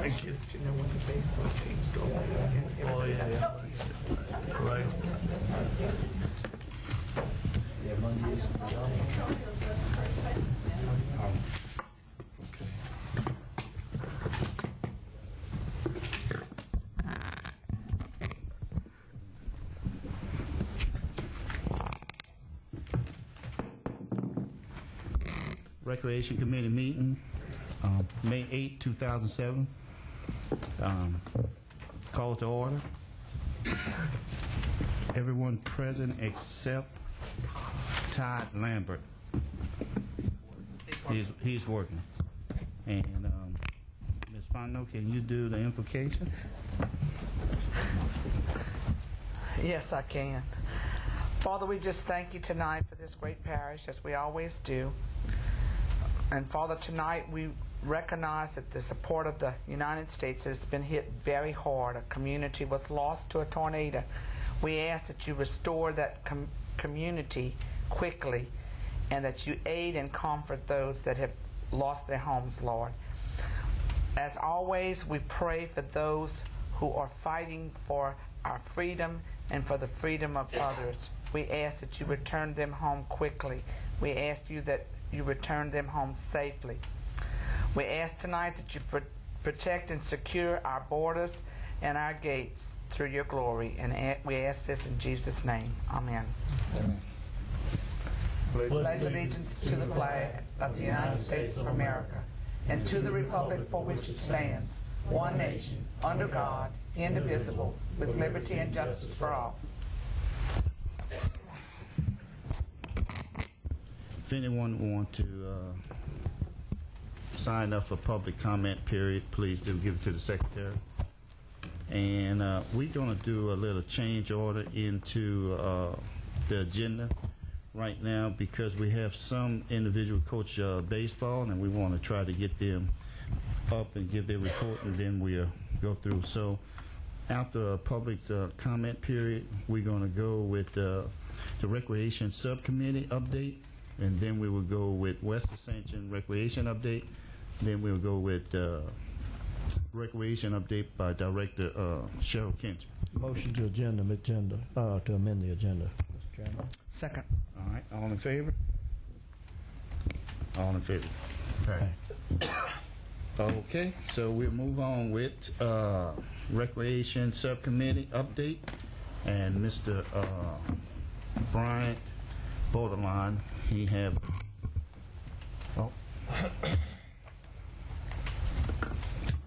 I get to know when the baseball teams go on. Oh, yeah. Right. Yeah, Mondays. Recreation Committee meeting, May 8, 2007. Call to order. Everyone present except Todd Lambert. He's working. And Ms. Fondo, can you do the invocation? Yes, I can. Father, we just thank you tonight for this great parish, as we always do. And Father, tonight we recognize that the support of the United States has been hit very hard. A community was lost to a tornado. We ask that you restore that community quickly, and that you aid and comfort those that have lost their homes, Lord. As always, we pray for those who are fighting for our freedom and for the freedom of others. We ask that you return them home quickly. We ask you that you return them home safely. We ask tonight that you protect and secure our borders and our gates through your glory. And we ask this in Jesus' name. Amen. Amen. Pledge allegiance to the flag of the United States of America and to the republic for which it stands, one nation, under God, indivisible, with liberty and justice for all. If anyone want to sign up for public comment period, please do give it to the secretary. And we're going to do a little change order into the agenda right now, because we have some individual coach baseball, and we want to try to get them up and give their report, and then we'll go through. So after a public comment period, we're going to go with the recreation subcommittee update, and then we will go with West Ascension recreation update. Then we'll go with recreation update by Director Cheryl Kinch. Motion to to amend the agenda, Mr. Chairman. Second. All right, all in favor? All in favor. Okay. Okay, so we'll move on with recreation subcommittee update, and Mr. Bryant Borderline, he have. Oh.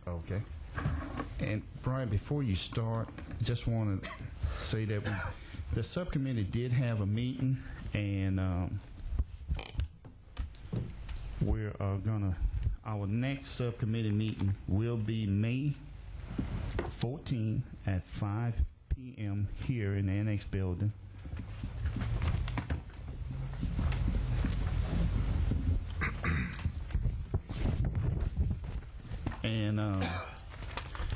Okay. And Brian, before you start, I just want to say that the subcommittee did have a meeting, and we're our next subcommittee meeting will be May 14 at 5 p.m. here in the Annex building. And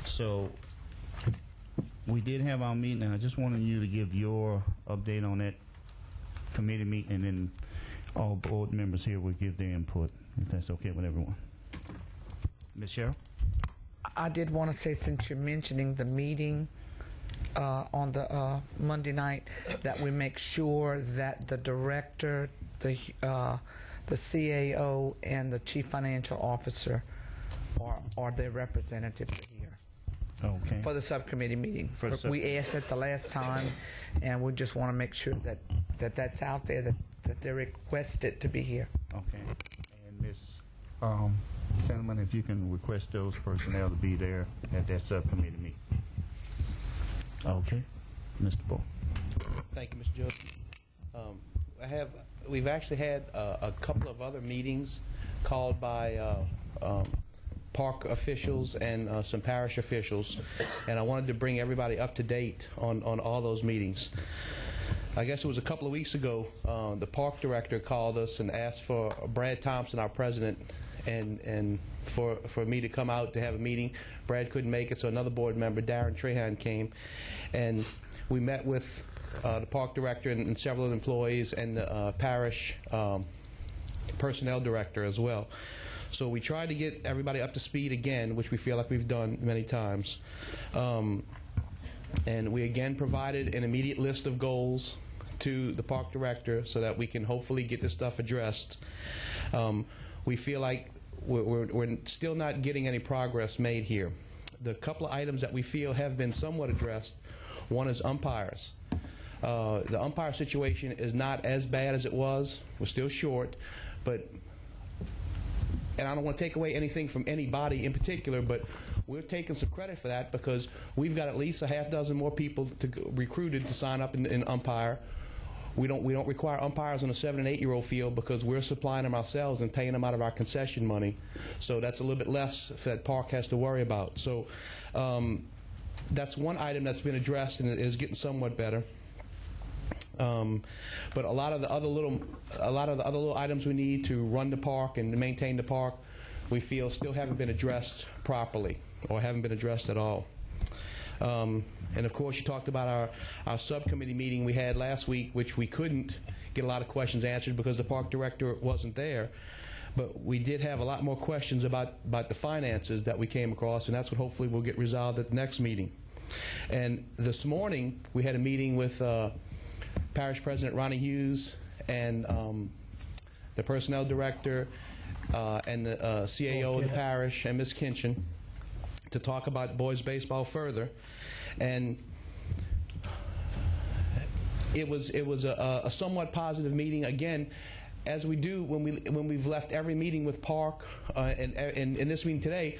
so we did have our meeting, and I just wanted you to give your update on that committee meeting, and then all board members here will give their input, if that's okay with everyone. Ms. Cheryl? I did want to say, since you're mentioning the meeting on the Monday night, that we make sure that the director, the CAO, and the chief financial officer are their representatives here. Okay. For the subcommittee meeting. We asked it the last time, and we just want to make sure that that's out there, that they're requested to be here. Okay. And Ms. Settlement, if you can request those personnel to be there at that subcommittee meeting. Okay. Mr. Bull. Thank you, Mr. Joseph. We've actually had a couple of other meetings called by park officials and some parish officials, and I wanted to bring everybody up to date on all those meetings. I guess it was a couple of weeks ago, the park director called us and asked for Brad Thompson, our president, and for me to come out to have a meeting. Brad couldn't make it, so another board member, Darren Trahan, came, and we met with the park director and several employees, and the parish personnel director as well. So we tried to get everybody up to speed again, which we feel like we've done many times. And we again provided an immediate list of goals to the park director so that we can hopefully get this stuff addressed. We feel like we're still not getting any progress made here. The couple of items that we feel have been somewhat addressed, one is umpires. The umpire situation is not as bad as it was. We're still short, but, and I don't want to take away anything from anybody in particular, but we're taking some credit for that because we've got at least a half dozen more people recruited to sign up in umpire. We don't require umpires on a 7- and 8-year-old field because we're supplying them ourselves and paying them out of our concession money. So that's a little bit less that park has to worry about. So that's one item that's been addressed and is getting somewhat better. But a lot of the other little items we need to run the park and to maintain the park, we feel still haven't been addressed properly or haven't been addressed at all. And of course, you talked about our subcommittee meeting we had last week, which we couldn't get a lot of questions answered because the park director wasn't there. But we did have a lot more questions about the finances that we came across, and that's what hopefully will get resolved at the next meeting. And this morning, we had a meeting with Parish President Ronnie Hughes and the personnel director and the CAO of the parish and Ms. Kinchin to talk about boys baseball further. And it was a somewhat positive meeting. Again, as we do when we've left every meeting with Park and in this meeting today,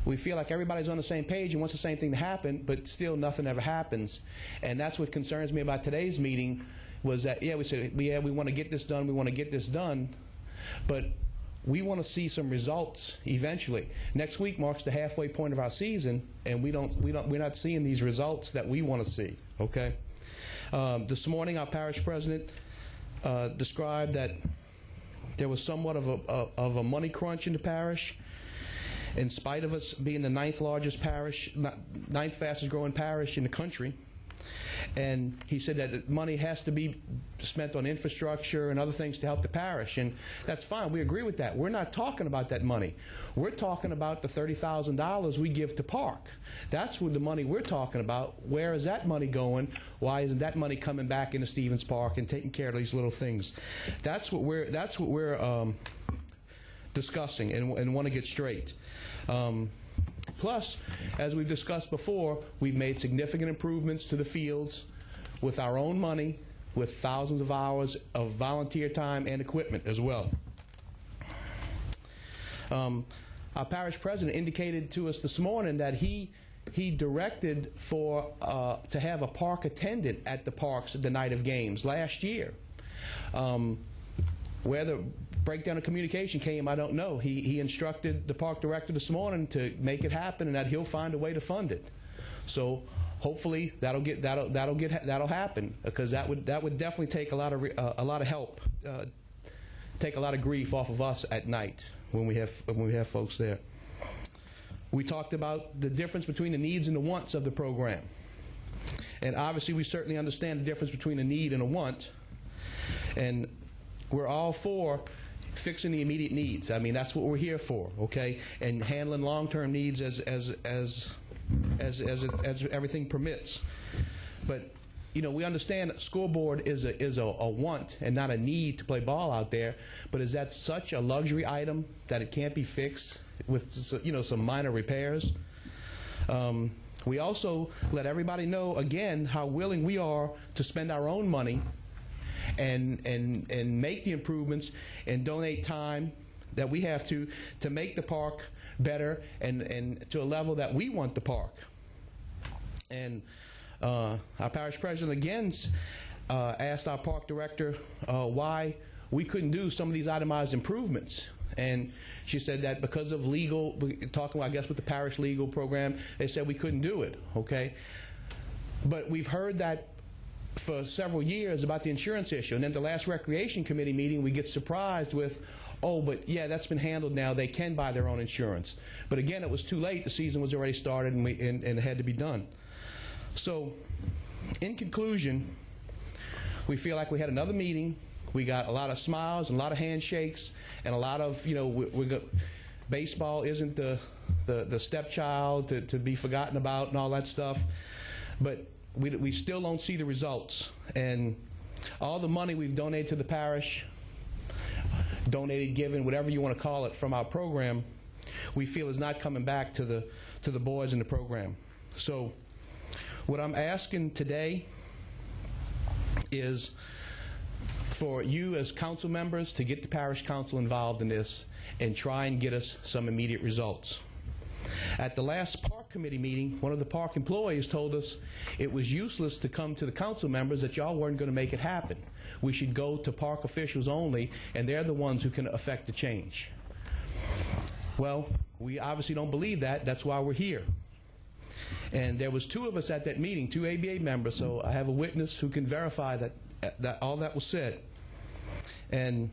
we feel like everybody's on the same page and wants the same thing to happen, but still nothing ever happens. And that's what concerns me about today's meeting was that, yeah, we said, yeah, we want to get this done, we want to get this done, but we want to see some results eventually. Next week marks the halfway point of our season, and we're not seeing these results that we want to see. Okay. This morning, our parish president described that there was somewhat of a money crunch in the parish, in spite of us being the 9th largest parish, 9th fastest growing parish in the country. And he said that money has to be spent on infrastructure and other things to help the parish, and that's fine. We agree with that. We're not talking about that money. We're talking about the $30,000 we give to Park. That's what the money we're talking about. Where is that money going? Why isn't that money coming back into Stevens Park and taking care of these little things? That's what we're discussing and want to get straight. Plus, as we've discussed before, we've made significant improvements to the fields with our own money, with thousands of hours of volunteer time and equipment as well. Our parish president indicated to us this morning that he directed to have a park attendant at the parks the night of games last year. Where the breakdown of communication came, I don't know. He instructed the park director this morning to make it happen, and that he'll find a way to fund it. So hopefully that'll happen, because that would definitely take a lot of help, take a lot of grief off of us at night when we have folks there. We talked about the difference between the needs and the wants of the program, and obviously we certainly understand the difference between a need and a want, and we're all for fixing the immediate needs. I mean, that's what we're here for, okay? And handling long-term needs as everything permits. But you know, we understand that scoreboard is a want and not a need to play ball out there. But is that such a luxury item that it can't be fixed with some minor repairs? We also let everybody know again how willing we are to spend our own money and make the improvements and donate time that we have to make the park better and to a level that we want the park. And our parish president again asked our park director why we couldn't do some of these itemized improvements. And she said that because of legal, talking I guess with the parish legal program, they said we couldn't do it, okay? But we've heard that for several years about the insurance issue, and then the last recreation committee meeting we get surprised with, oh, but yeah, that's been handled now, they can buy their own insurance. But again, it was too late, the season was already started and it had to be done. So in conclusion, we feel like we had another meeting We got a lot of smiles and a lot of handshakes and a lot of, baseball isn't the stepchild to be forgotten about and all that stuff. But we still don't see the results. And all the money we've donated to the parish, donated, given, whatever you want to call it, from our program, we feel is not coming back to the boys in the program. So what I'm asking today is for you as council members to get the parish council involved in this and try and get us some immediate results. At the last park committee meeting, one of the park employees told us it was useless to come to the council members, that y'all weren't going to make it happen. We should go to park officials only, and they're the ones who can affect the change. Well, we obviously don't believe that. That's why we're here. And there was 2 of us at that meeting, 2 ABA members, so I have a witness who can verify that all that was said. And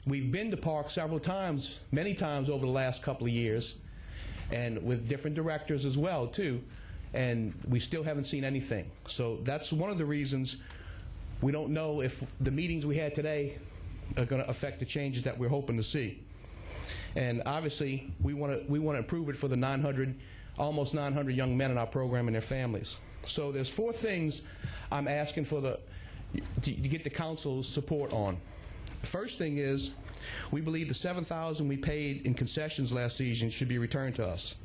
we've been to parks several times, many times over the last couple of years, and with different directors as well, too, and we still haven't seen anything. So that's one of the reasons we don't know if the meetings we had today are going to affect the changes that we're hoping to see. And obviously, we want to improve it for the almost 900 young men in our program and their families. So there's 4 things I'm asking for to get the council's support on. The first thing is, we believe the $7,000 we paid in concessions last season should be returned to us.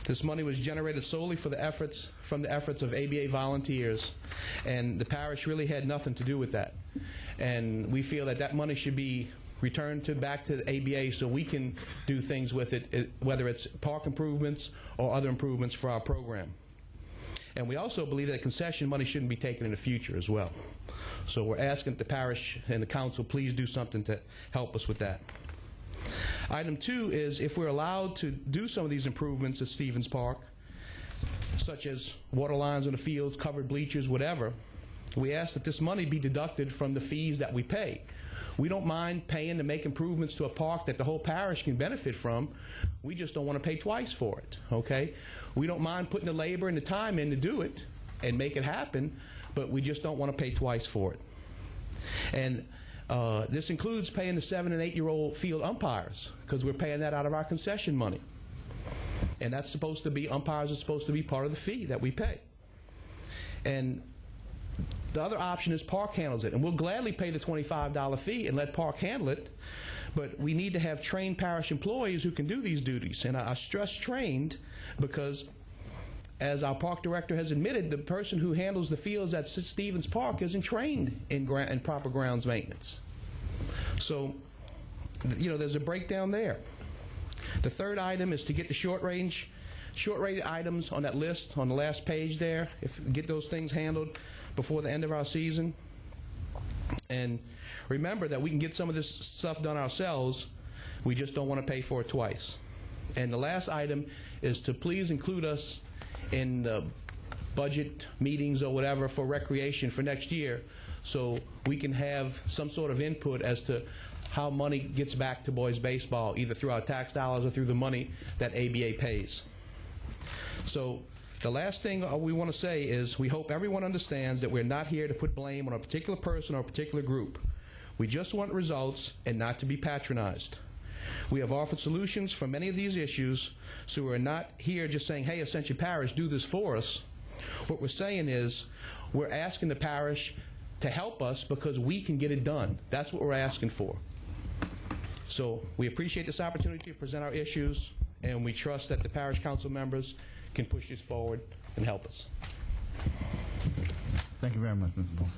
This money was generated solely from the efforts of ABA volunteers, and the parish really had nothing to do with that. And we feel that money should be returned back to the ABA so we can do things with it, whether it's park improvements or other improvements for our program. And we also believe that concession money shouldn't be taken in the future as well. So we're asking the parish and the council please do something to help us with that. Item 2 is, if we're allowed to do some of these improvements at Stevens Park, such as water lines on the fields, covered bleachers, whatever, we ask that this money be deducted from the fees that we pay. We don't mind paying to make improvements to a park that the whole parish can benefit from. We just don't want to pay twice for it, okay? We don't mind putting the labor and the time in to do it and make it happen, but we just don't want to pay twice for it. And this includes paying the 7- and 8-year-old field umpires, because we're paying that out of our concession money. And that's supposed to be, umpires are supposed to be part of the fee that we pay. And the other option is park handles it, and we'll gladly pay the $25 fee and let park handle it, but we need to have trained parish employees who can do these duties. And I stress trained because, as our park director has admitted, the person who handles the fields at Stevens Park isn't trained in proper grounds maintenance. So, there's a breakdown there. The third item is to get the short-rated items on that list on the last page there, get those things handled before the end of our season. And remember that we can get some of this stuff done ourselves, we just don't want to pay for it twice. And the last item is to please include us in the budget meetings or whatever for recreation for next year, so we can have some sort of input as to how money gets back to boys baseball, either through our tax dollars or through the money that ABA pays. So the last thing we want to say is, we hope everyone understands that we're not here to put blame on a particular person or a particular group. We just want results and not to be patronized. We have offered solutions for many of these issues, so we're not here just saying, hey, Ascension Parish, do this for us. What we're saying is, we're asking the parish to help us because we can get it done. That's what we're asking for. So we appreciate this opportunity to present our issues, and we trust that the parish council members can push this forward and help us. Thank you very much, Mr. Moore.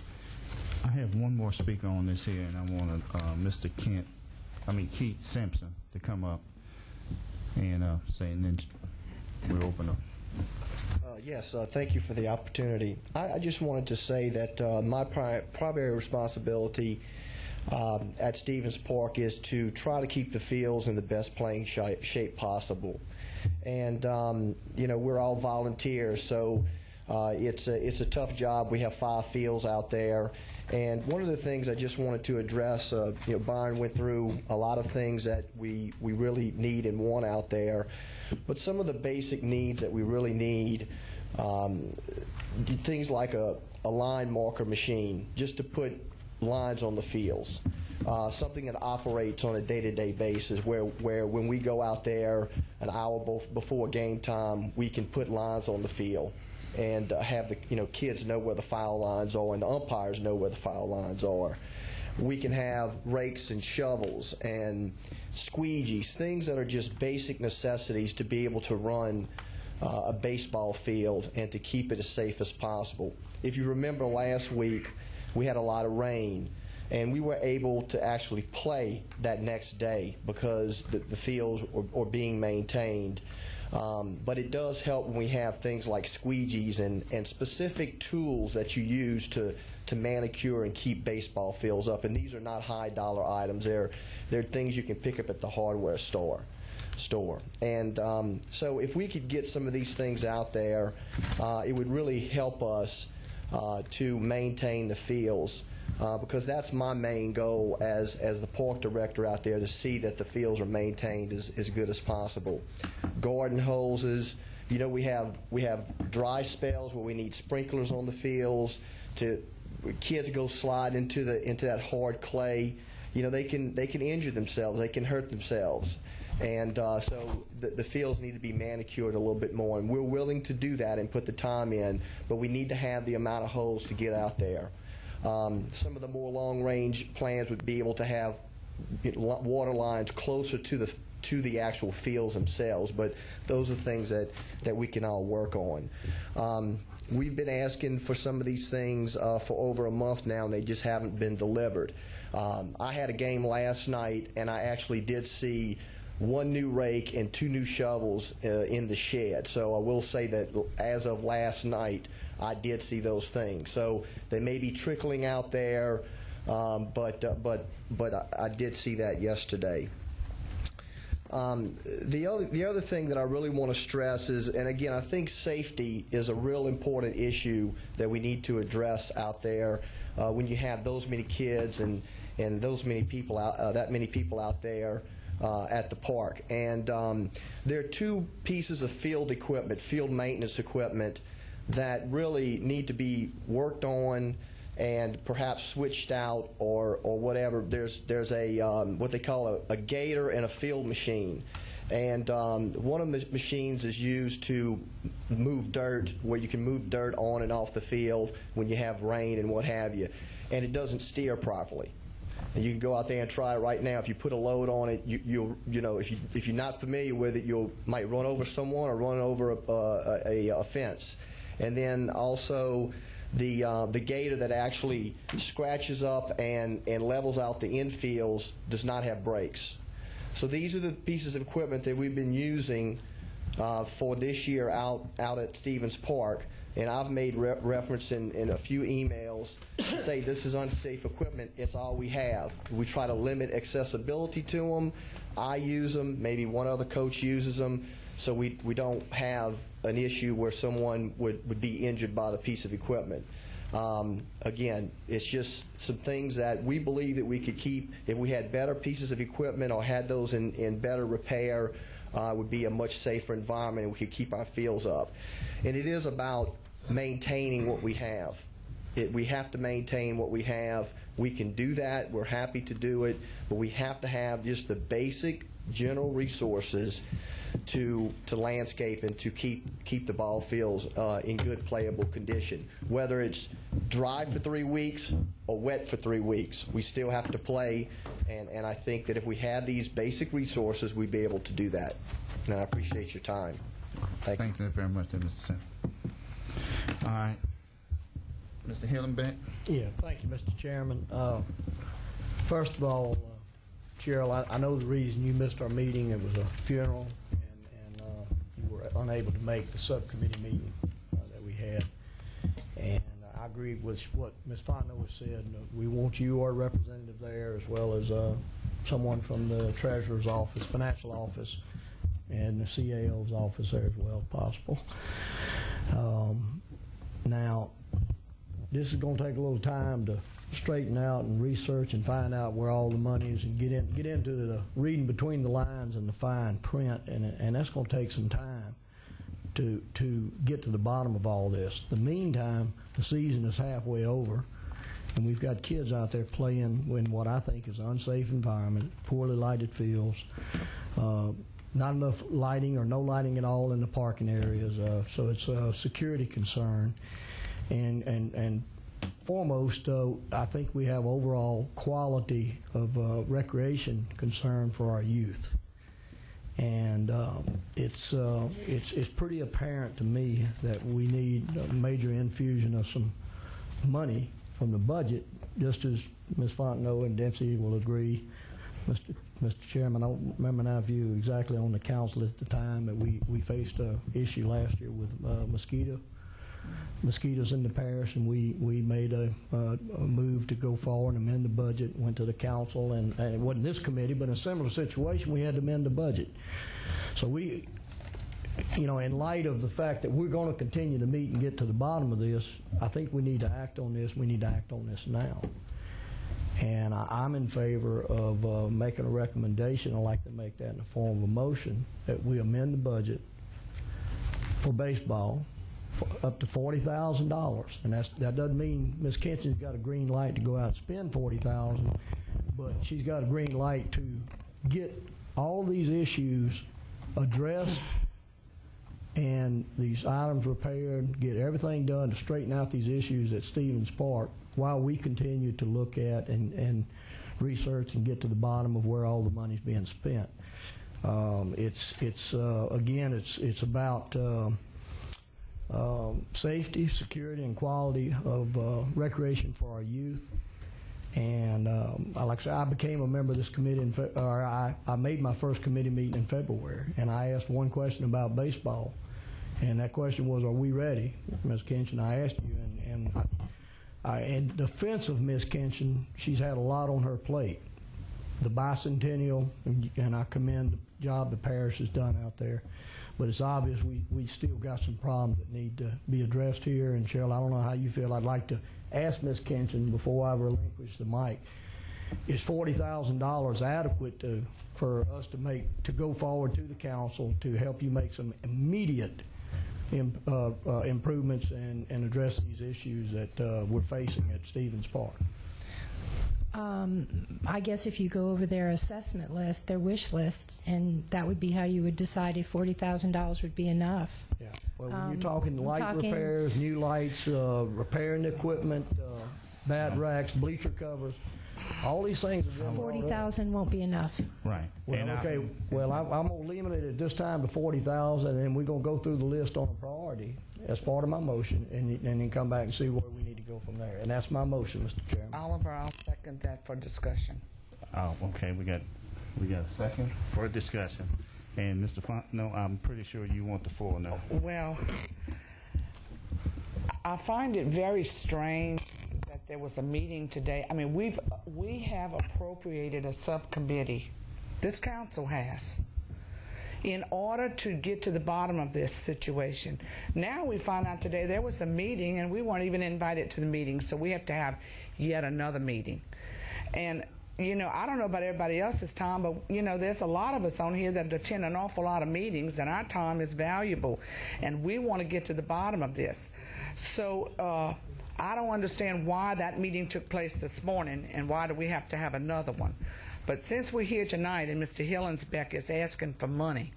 I have one more speaker on this here, and I want Mr. Keith Sampson to come up and say, and then we'll open up. Yes, thank you for the opportunity. I just wanted to say that my primary responsibility at Stevens Park is to try to keep the fields in the best playing shape possible. And we're all volunteers, so it's a tough job. We have 5 fields out there, and one of the things I just wanted to address, Byron went through a lot of things that we really need and want out there, but some of the basic needs that we really need, things like a line marker machine, just to put lines on the fields. Something that operates on a day-to-day basis where when we go out there an hour before game time, we can put lines on the field and have the kids know where the foul lines are and the umpires know where the foul lines are. We can have rakes and shovels and squeegees, things that are just basic necessities to be able to run a baseball field and to keep it as safe as possible. If you remember last week, we had a lot of rain, and we were able to actually play that next day because the fields are being maintained. But it does help when we have things like squeegees and specific tools that you use to manicure and keep baseball fields up. And these are not high-dollar items. They're things you can pick up at the hardware store. And so if we could get some of these things out there, it would really help us to maintain the fields. Because that's my main goal as the park director out there, to see that the fields are maintained as good as possible. Garden hoses, we have dry spells where we need sprinklers on the fields. Kids go slide into that hard clay, they can injure themselves, they can hurt themselves, and so the fields need to be manicured a little bit more. And we're willing to do that and put the time in, but we need to have the amount of holes to get out there. Some of the more long-range plans would be able to have water lines closer to the actual fields themselves, but those are things that we can all work on. We've been asking for some of these things for over a month now, and they just haven't been delivered. I had a game last night, and I actually did see 1 new rake and 2 new shovels in the shed. So I will say that as of last night, I did see those things. So they may be trickling out there, but I did see that yesterday. The other thing that I really want to stress is, and again, I think safety is a real important issue that we need to address out there when you have those many kids and those many people out, that many people out there at the park. And there are 2 pieces of field equipment, field maintenance equipment, that really need to be worked on and perhaps switched out or whatever. There's a what they call a gator and a field machine, and one of the machines is used to move dirt, where you can move dirt on and off the field when you have rain and what have you, and it doesn't steer properly. And you can go out there and try it right now. If you put a load on it, if you're not familiar with it, you might run over someone or run over a fence. And then also the gator that actually scratches up and levels out the infields does not have brakes. So these are the pieces of equipment that we've been using for this year out at Stevens Park. And I've made reference in a few emails to say this is unsafe equipment. It's all we have. We try to limit accessibility to them. I use them. Maybe one other coach uses them. So we don't have an issue where someone would be injured by the piece of equipment. Again, it's just some things that we believe that we could keep. If we had better pieces of equipment or had those in better repair, it would be a much safer environment, and we could keep our fields up. And it is about maintaining what we have. We have to maintain what we have. We can do that. We're happy to do it, but we have to have just the basic general resources to landscape and to keep the ball fields in good playable condition. Whether it's dry for 3 weeks or wet for 3 weeks, we still have to play, and I think that if we had these basic resources, we'd be able to do that. And I appreciate your time. Thank you. Thanks very much, Mr. Senator. All right. Mr. Hillenbeck? Yeah, thank you, Mr. Chairman. First of all, Cheryl, I know the reason you missed our meeting. It was a funeral, and you were unable to make the subcommittee meeting that we had. And I agree with what Ms. Fontenot has said. We want you, our representative there, as well as someone from the Treasurer's office, financial office, and the CAO's office there as well, if possible. Now, this is going to take a little time to straighten out and research and find out where all the money is and get into the reading between the lines and the fine print, and that's going to take some time to get to the bottom of all this. In the meantime, the season is halfway over, And we've got kids out there playing in what I think is an unsafe environment, poorly lighted fields, not enough lighting or no lighting at all in the parking areas. So it's a security concern. And foremost, I think we have overall quality of recreation concern for our youth. And it's pretty apparent to me that we need a major infusion of some money from the budget, just as Ms. Fontenot and Dempsey will agree. Mr. Chairman, I don't remember now if you were exactly on the council at the time, but we faced an issue last year with mosquitoes in the parish, and we made a move to go forward and amend the budget, went to the council, and it wasn't this committee, but in a similar situation, we had to amend the budget. So we, in light of the fact that we're going to continue to meet and get to the bottom of this, I think we need to act on this. We need to act on this now. And I'm in favor of making a recommendation. I'd like to make that in the form of a motion that we amend the budget for baseball for up to $40,000. And that doesn't mean Ms. Kensing's got a green light to go out and spend $40,000, but she's got a green light to get all these issues addressed and these items repaired, get everything done to straighten out these issues at Stevens Park while we continue to look at and research and get to the bottom of where all the money's being spent. It's about safety, security, and quality of recreation for our youth. And like I said, I became a member of this committee, I made my first committee meeting in February, and I asked one question about baseball. And that question was, are we ready? Ms. Kenshin, I asked you, and in defense of Ms. Kenshin, she's had a lot on her plate. The bicentennial, and I commend the job the parish has done out there. But it's obvious we still got some problems that need to be addressed here. And Cheryl, I don't know how you feel. I'd like to ask Ms. Kenshin before I relinquish the mic, is $40,000 adequate for us to go forward to the council to help you make some immediate improvements and address these issues that we're facing at Stevens Park? I guess if you go over their assessment list, their wish list, and that would be how you would decide if $40,000 would be enough. Yeah. Well, when you're talking repairs, new lights, repairing the equipment, bat racks, bleacher covers, all these things. $40,000 won't be enough. Right. Well, okay. Well, I'm going to limit it at this time to $40,000, and then we're going to go through the list on a priority as part of my motion, and then come back and see where we need to go from there. And that's my motion, Mr. Chairman. Oliver, I'll second that for discussion. Oh, okay. We got a second for discussion. And Mr. Fontenot, I'm pretty sure you want the floor now. Well, I find it very strange that there was a meeting today. I mean, we have appropriated a subcommittee. This council has, in order to get to the bottom of this situation. Now we find out today there was a meeting and we weren't even invited to the meeting, so we have to have yet another meeting. And I don't know about everybody else's time, but there's a lot of us on here that attend an awful lot of meetings, and our time is valuable, and we want to get to the bottom of this. So I don't understand why that meeting took place this morning, and why do we have to have another one. But since we're here tonight and Mr. Hillensbeck is asking for money,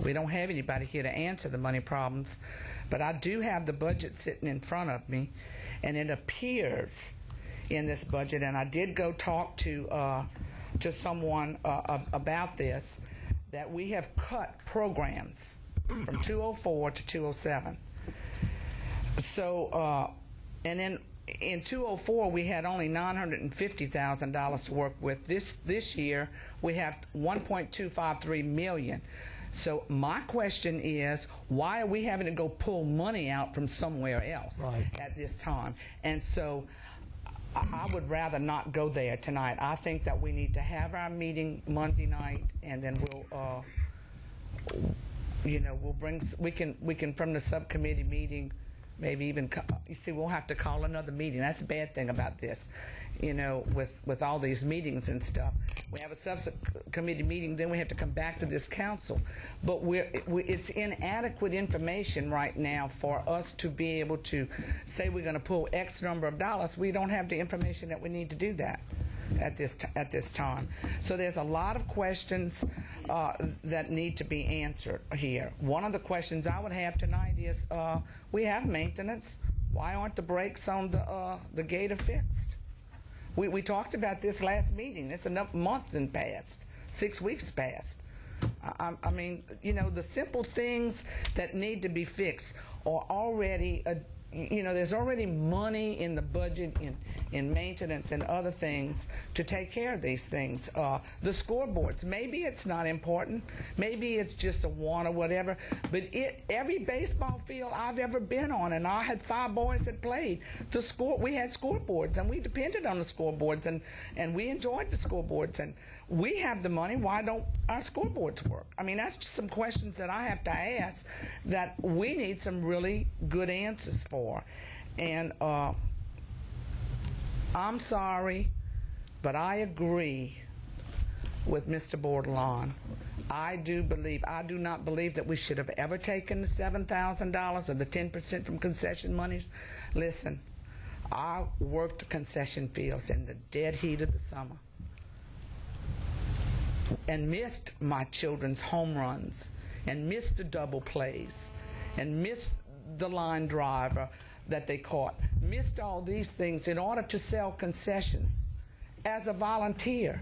we don't have anybody here to answer the money problems, but I do have the budget sitting in front of me, and it appears in this budget, and I did go talk to someone about this, that we have cut programs from 204 to 207. So, and then in 204 we had only $950,000 to work with. This year we have $1.253 million. So my question is, why are we having to go pull money out from somewhere else at this time? And so I would rather not go there tonight. I think that we need to have our meeting Monday night, and then we'll bring, we can from the subcommittee meeting, maybe even, we'll have to call another meeting. That's a bad thing about this, with all these meetings and stuff. We have a subcommittee meeting, then we have to come back to this council. But it's inadequate information right now for us to be able to say we're going to pull X number of dollars. We don't have the information that we need to do that at this time. So there's a lot of questions that need to be answered here. One of the questions I would have tonight is, we have maintenance. Why aren't the brakes on the gator fixed? We talked about this last meeting. It's a month and passed, 6 weeks passed. I mean, you know, the simple things that need to be fixed are already, you know, there's already money in the budget in maintenance and other things to take care of these things. The scoreboards, maybe it's not important. Maybe it's just a want or whatever. But every baseball field I've ever been on, and I had 5 boys that played, we had scoreboards, and we depended on the scoreboards, and we enjoyed the scoreboards. And we have the money. Why don't our scoreboards work? I mean, that's just some questions that I have to ask that we need some really good answers for. And I'm sorry, but I agree with Mr. Bordelon. I do not believe that we should have ever taken the $7,000 or the 10% from concession monies. Listen, I worked the concession fields in the dead heat of the summer and missed my children's home runs and missed the double plays and missed the line driver that they caught, missed all these things in order to sell concessions as a volunteer.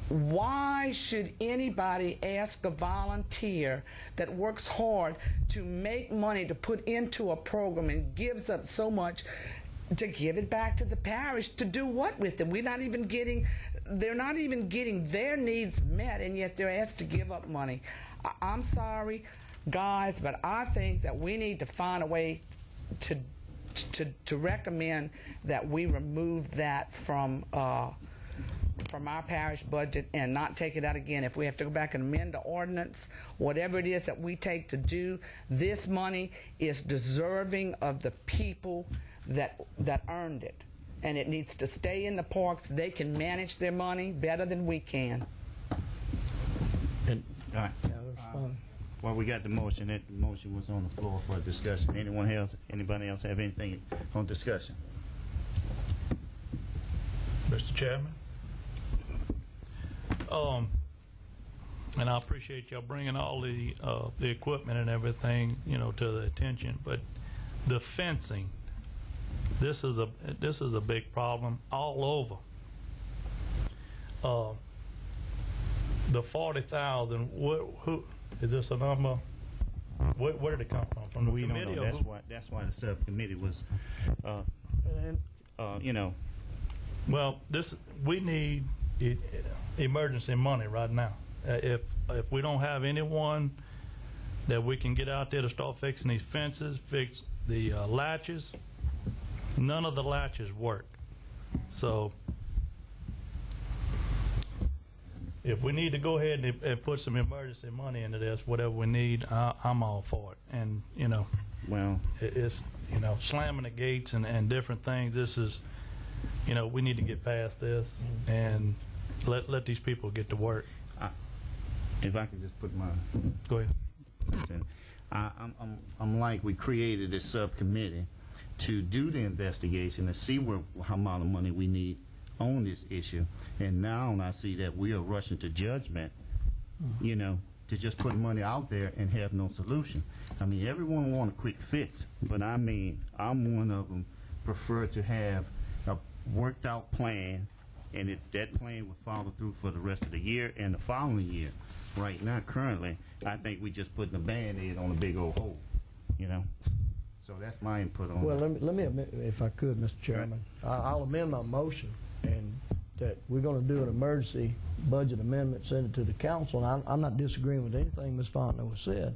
Why should anybody ask a volunteer that works hard to make money to put into a program and gives up so much to give it back to the parish to do what with it? They're not even getting their needs met, and yet they're asked to give up money. I'm sorry, guys, but I think that we need to find a way to recommend that we remove that from our parish budget and not take it out again. If we have to go back and amend the ordinance, whatever it is that we take to do, this money is deserving of the people that earned it, and it needs to stay in the parks. They can manage their money better than we can. All right. Well, we got the motion. That motion was on the floor for discussion. Anybody else have anything on discussion? Mr. Chairman, and I appreciate y'all bringing all the equipment and everything, you know, to the attention. But the fencing, this is a big problem all over. The 40,000. Who is this a number? Where did it come from? From the committee? We don't know. That's why the subcommittee was, you know. Well, we need emergency money right now. If we don't have anyone that we can get out there to start fixing these fences, fix the latches, none of the latches work. So if we need to go ahead and put some emergency money into this, whatever we need, I'm all for it. And you know, well, it's, you know, slamming the gates and different things. This is, you know, we need to get past this and let these people get to work. If I could just put my Go ahead. I'm like, we created this subcommittee to do the investigation and see how amount of money we need on this issue, and now I see that we are rushing to judgment, you know, to just put money out there and have no solution. I mean, everyone want a quick fix, but I mean, I'm one of them, prefer to have a worked out plan, and that plan would follow through for the rest of the year and the following year. Right now, currently, I think we just putting a Band-Aid on a big old hole, you know. So that's my input on Well, it. let me amend, if I could, Mr. Chairman. I'll amend my motion, and that we're going to do an emergency budget amendment, send it to the council. And I'm not disagreeing with anything Ms. Fontenot has said.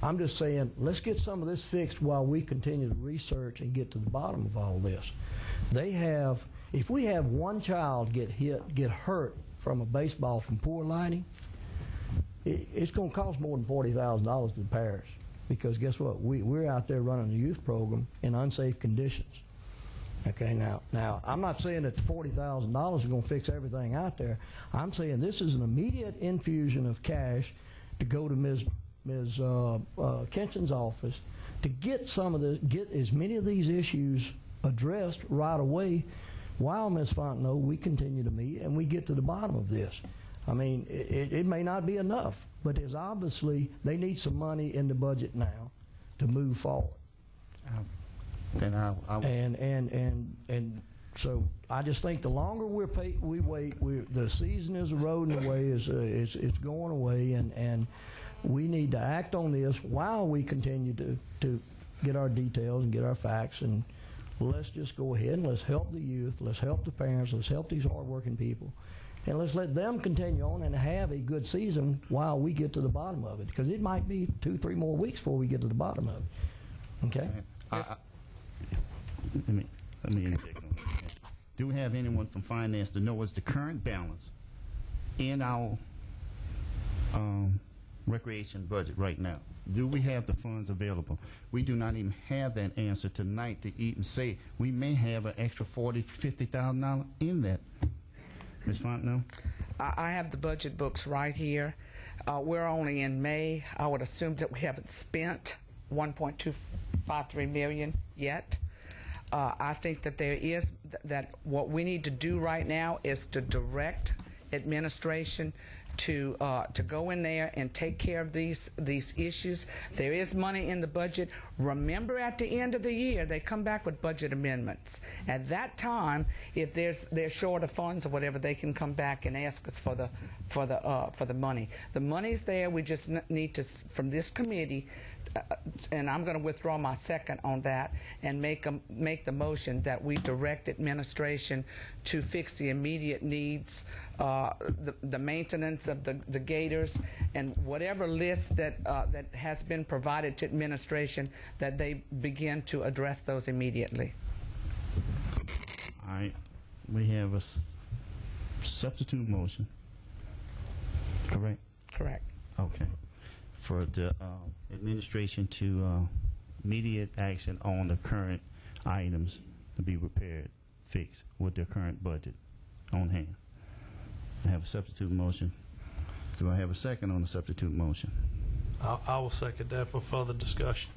I'm just saying, let's get some of this fixed while we continue to research and get to the bottom of all this. If we have one child get hurt from a baseball from poor lighting, it's going to cost more than $40,000 to the parish. Because guess what? We're out there running a youth program in unsafe conditions. Okay, now I'm not saying that the $40,000 is going to fix everything out there. I'm saying this is an immediate infusion of cash to go to Ms. Kenshin's office to get get as many of these issues addressed right away, while Ms. Fontenot, we continue to meet and we get to the bottom of this. I mean, it may not be enough, but there's obviously, they need some money in the budget now to move forward. Then And so I just think the longer we wait, the season is eroding away, it's going away, and we need to act on this while we continue to get our details and get our facts, and let's just go ahead and let's help the youth, let's help the parents, let's help these hardworking people, and let's let them continue on and have a good season while we get to the bottom of it, because it might be 2-3 more weeks before we get to the bottom of it. Okay? Let me interject on this. Do we have anyone from finance to know what's the current balance in our recreation budget right now? Do we have the funds available? We do not even have that answer tonight to even say we may have an extra $40,000, $50,000 in that. Ms. Fontenot? I have the budget books right here. We're only in May. I would assume that we haven't spent $1.253 million yet. I think that that what we need to do right now is to direct administration to go in there and take care of these issues. There is money in the budget. Remember, at the end of the year, they come back with budget amendments. At that time, if they're short of funds or whatever, they can come back and ask us for the money. The money's there. We just need to, from this committee, and I'm going to withdraw my second on that and make the motion that we direct administration to fix the immediate needs, the maintenance of the gators, and whatever list that has been provided to administration, that they begin to address those immediately. All right. We have a substitute motion. Correct? Correct. Okay. For the administration to immediate action on the current items to be repaired, fixed with their current budget on hand. I have a substitute motion. Do I have a second on the substitute motion? I will second that for further discussion.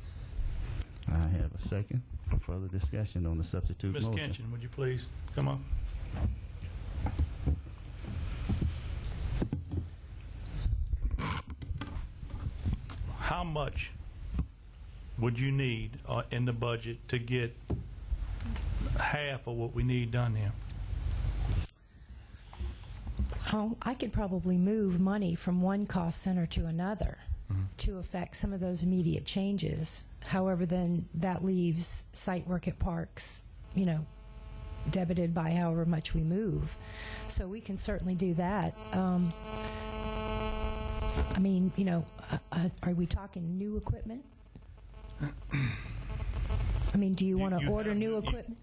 I have a second for further discussion on the substitute Ms. motion. Kenshin, would you please come up? How much would you need in the budget to get half of what we need done here? Oh, I could probably move money from one cost center to another to affect some of those immediate changes. However, then that leaves site work at parks, debited by however much we move. So we can certainly do that. I mean, are we talking new equipment? I mean, do you want to order new equipment?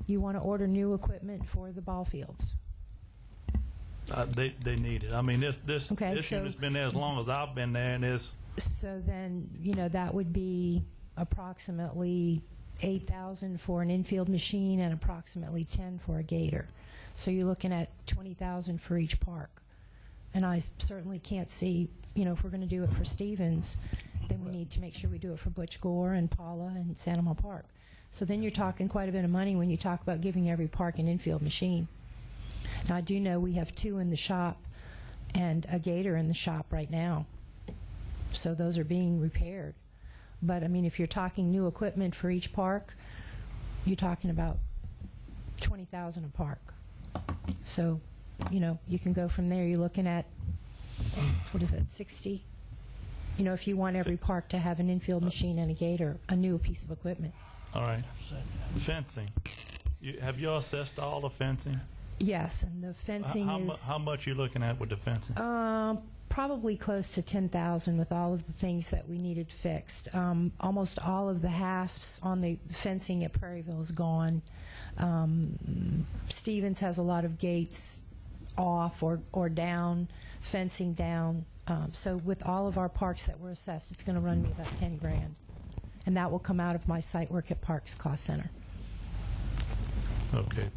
You want to order new equipment for the ball fields? They need it. I mean, this Okay, unit's been there as long as I've been there, and it's. So then, that would be approximately $8,000 for an infield machine and approximately $10,000 for a gator. So you're looking at $20,000 for each park. And I certainly can't see, if we're going to do it for Stevens, then we need to make sure we do it for Butch Gore and Paula and Santa Ana Park. So then you're talking quite a bit of money when you talk about giving every park an infield machine. Now, I do know we have 2 in the shop and a gator in the shop right now. So those are being repaired. But, I mean, if you're talking new equipment for each park, you're talking about $20,000 a park. So, you can go from there. You're looking at, what is that, 60? If you want every park to have an infield machine and a gator, a new piece of equipment. All right. Fencing. Have you assessed all the fencing? Yes, and the fencing is... How much are you looking at with the fencing? Probably close to $10,000 with all of the things that we needed fixed. Almost all of the hasps on the fencing at Prairieville is gone. Stevens has a lot of gates off or down, fencing down. So with all of our parks that were assessed, it's going to run me about $10,000. And that will come out of my site work at Parks Cost Center. Okay.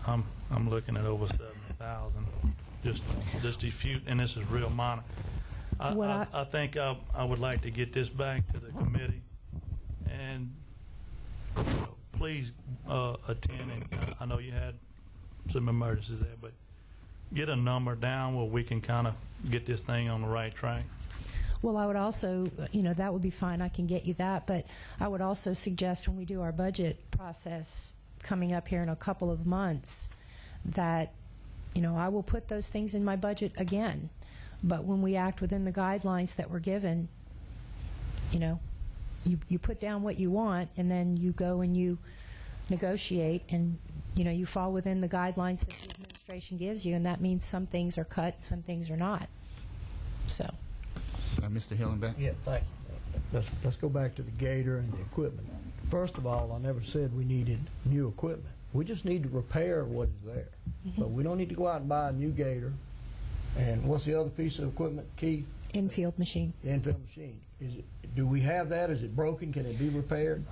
I'm looking at over 70,000. Just these few, and this is real minor. I think I would like to get this back to the committee, and please attend. And I know you had some emergencies there, but get a number down where we can kind of get this thing on the right track. Well, I would also, that would be fine. I can get you that. But I would also suggest when we do our budget process coming up here in a couple of months that, I will put those things in my budget again. But when we act within the guidelines that we're given, you put down what you want, and then you go and you negotiate, and, you fall within the guidelines that the administration gives you, and that means some things are cut, some things are not. So. Mr. Hillenbeck? Yeah, thank you. Let's go back to the gator and the equipment. First of all, I never said we needed new equipment. We just need to repair what is there. Mm-hmm. But we don't need to go out and buy a new gator. And what's the other piece of equipment, Keith? Infield machine. The infield machine. Do we have that? Is it broken? Can it be repaired?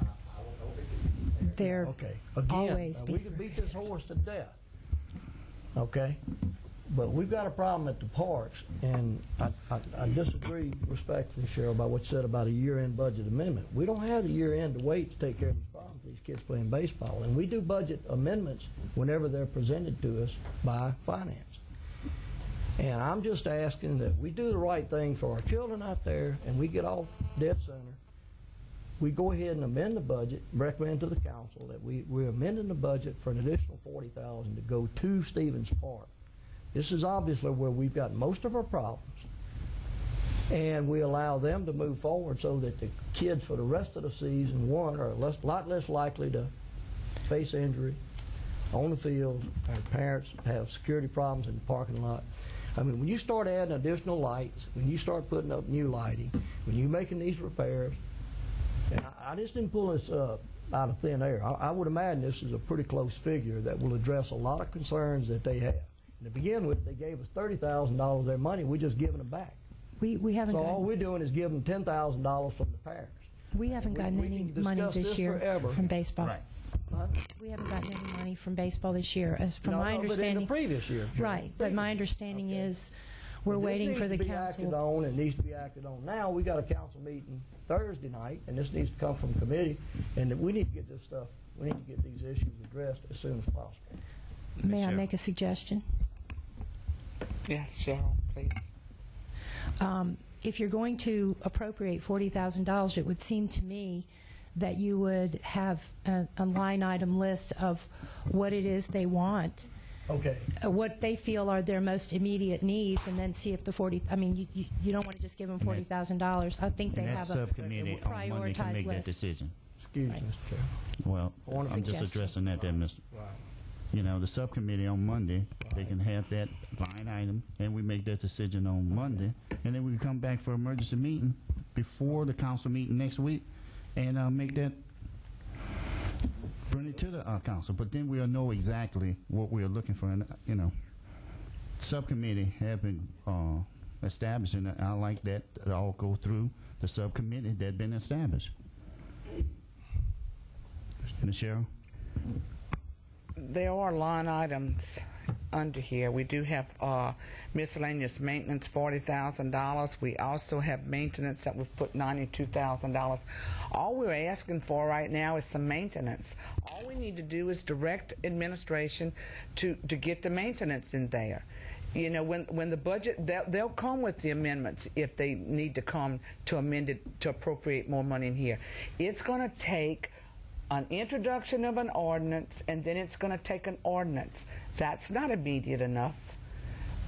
They're okay. Again, always we can beat this horse to death. Okay? But we've got a problem at the parks, and I disagree respectfully, Cheryl, about what you said about a year-end budget amendment. We don't have a year-end to wait to take care of these problems, these kids playing baseball. And we do budget amendments whenever they're presented to us by finance. And I'm just asking that we do the right thing for our children out there, and we get off dead center. We go ahead and amend the budget, recommend to the council that we're amending the budget for an additional $40,000 to go to Stevens Park. This is obviously where we've got most of our problems. And we allow them to move forward so that the kids for the rest of the season, one, are a lot less likely to face injury on the field. Our parents have security problems in the parking lot. I mean, when you start adding additional lights, when you start putting up new lighting, when you're making these repairs, and I just didn't pull this out of thin air. I would imagine this is a pretty close figure that will address a lot of concerns that they have. And to begin with, they gave us $30,000 of their money. We're just giving them back. We haven't. So all we're doing is giving them $10,000 from the parish. We haven't gotten any money this year from baseball. Right. Huh? We haven't gotten any money from baseball this year, as from my But in understanding. the previous year. Right, but my understanding is we're waiting for the This needs to be acted council. on, and needs to be acted on now. We got a council meeting Thursday night, and this needs to come from committee, and we need to get this stuff. We need to get these issues addressed as soon as possible. May I Cheryl. make a suggestion? Yes, Cheryl, please. If you're going to appropriate $40,000, it would seem to me that you would have a line item list of what it is they want, Okay. what they feel are their most immediate needs, and then see if the 40. I mean, you don't want to just give them $40,000. I think they And that have subcommittee a on Monday can prioritized make that list. decision. Excuse me, Mr. Chair. Well, Point of I'm just suggestion. addressing that there, Mr. The subcommittee on Monday, they can have that line item, and we make that decision on Monday, and then we can come back for emergency meeting before the council meeting next week, and make that, bring it to the council. But then we'll know exactly what we're looking for, and subcommittee have been established, and I like that it all go through the subcommittee that been established. Ms. Cheryl? There are line items under here. We do have miscellaneous maintenance, $40,000. We also have maintenance that we've put $92,000. All we're asking for right now is some maintenance. All we need to do is direct administration to get the maintenance in there. When the budget, they'll come with the amendments if they need to come to amend it to appropriate more money in here. It's going to take an introduction of an ordinance, and then it's going to take an ordinance. That's not immediate enough.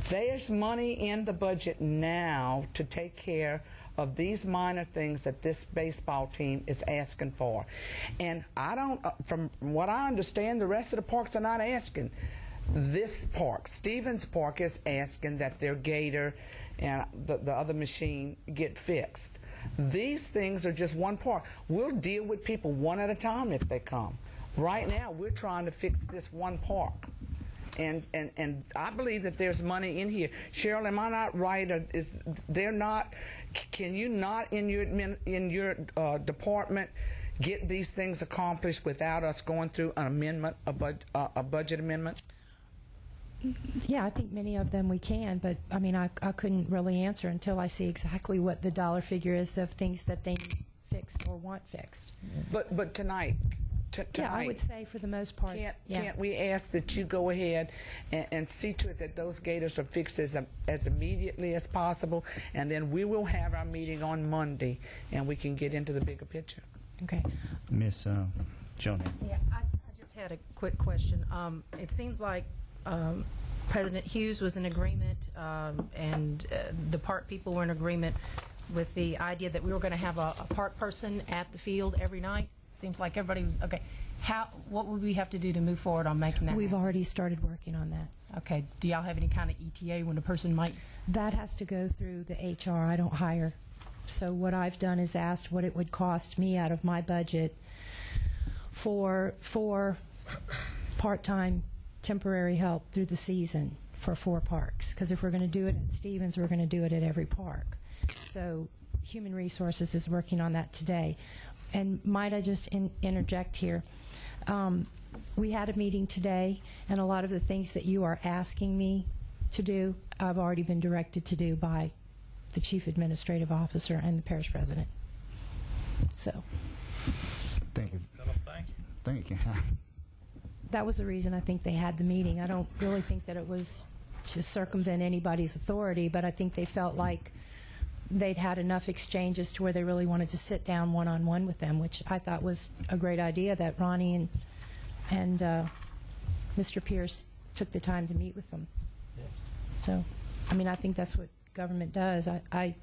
There's money in the budget now to take care of these minor things that this baseball team is asking for. And from what I understand, the rest of the parks are not asking. This park, Stevens Park, is asking that their gator and the other machine get fixed. These things are just one part. We'll deal with people one at a time if they come. Right now, we're trying to fix this one park. And I believe that there's money in here. Cheryl, am I not right? Can you not in your department get these things accomplished without us going through an amendment, a budget amendment? Yeah, I think many of them we can, but I mean, I couldn't really answer until I see exactly what the dollar figure is of things that they need fixed or want fixed. But tonight, Yeah, I would say for the most part, can't we ask that you go ahead and see to it that those gators are fixed as immediately as possible, and then we will have our meeting on Monday, and we can get into the bigger picture. Okay. Miss Jonah. Yeah, I just had a quick question. It seems like President Hughes was in agreement, and the park people were in agreement with the idea that we were going to have a park person at the field every night. Seems like everybody was okay. What would we have to do to move forward on making that We've happen? already started working on that. Okay. Do y'all have any kind of ETA when a person might? That has to go through the HR. I don't hire. So what I've done is asked what it would cost me out of my budget for part-time temporary help through the season for 4 parks. Because if we're going to do it at Stevens, we're going to do it at every park. So Human Resources is working on that today. And might I just interject here? We had a meeting today, and a lot of the things that you are asking me to do, I've already been directed to do by the Chief Administrative Officer and the Parish President. So Thank you. Thank you. Thank you. that was the reason I think they had the meeting. I don't really think that it was to circumvent anybody's authority, but I think they felt like they'd had enough exchanges to where they really wanted to sit down one-on-one with them, which I thought was a great idea, that Ronnie and Mr. Pierce took the time to meet with them. So, I mean, I think that's what government does. I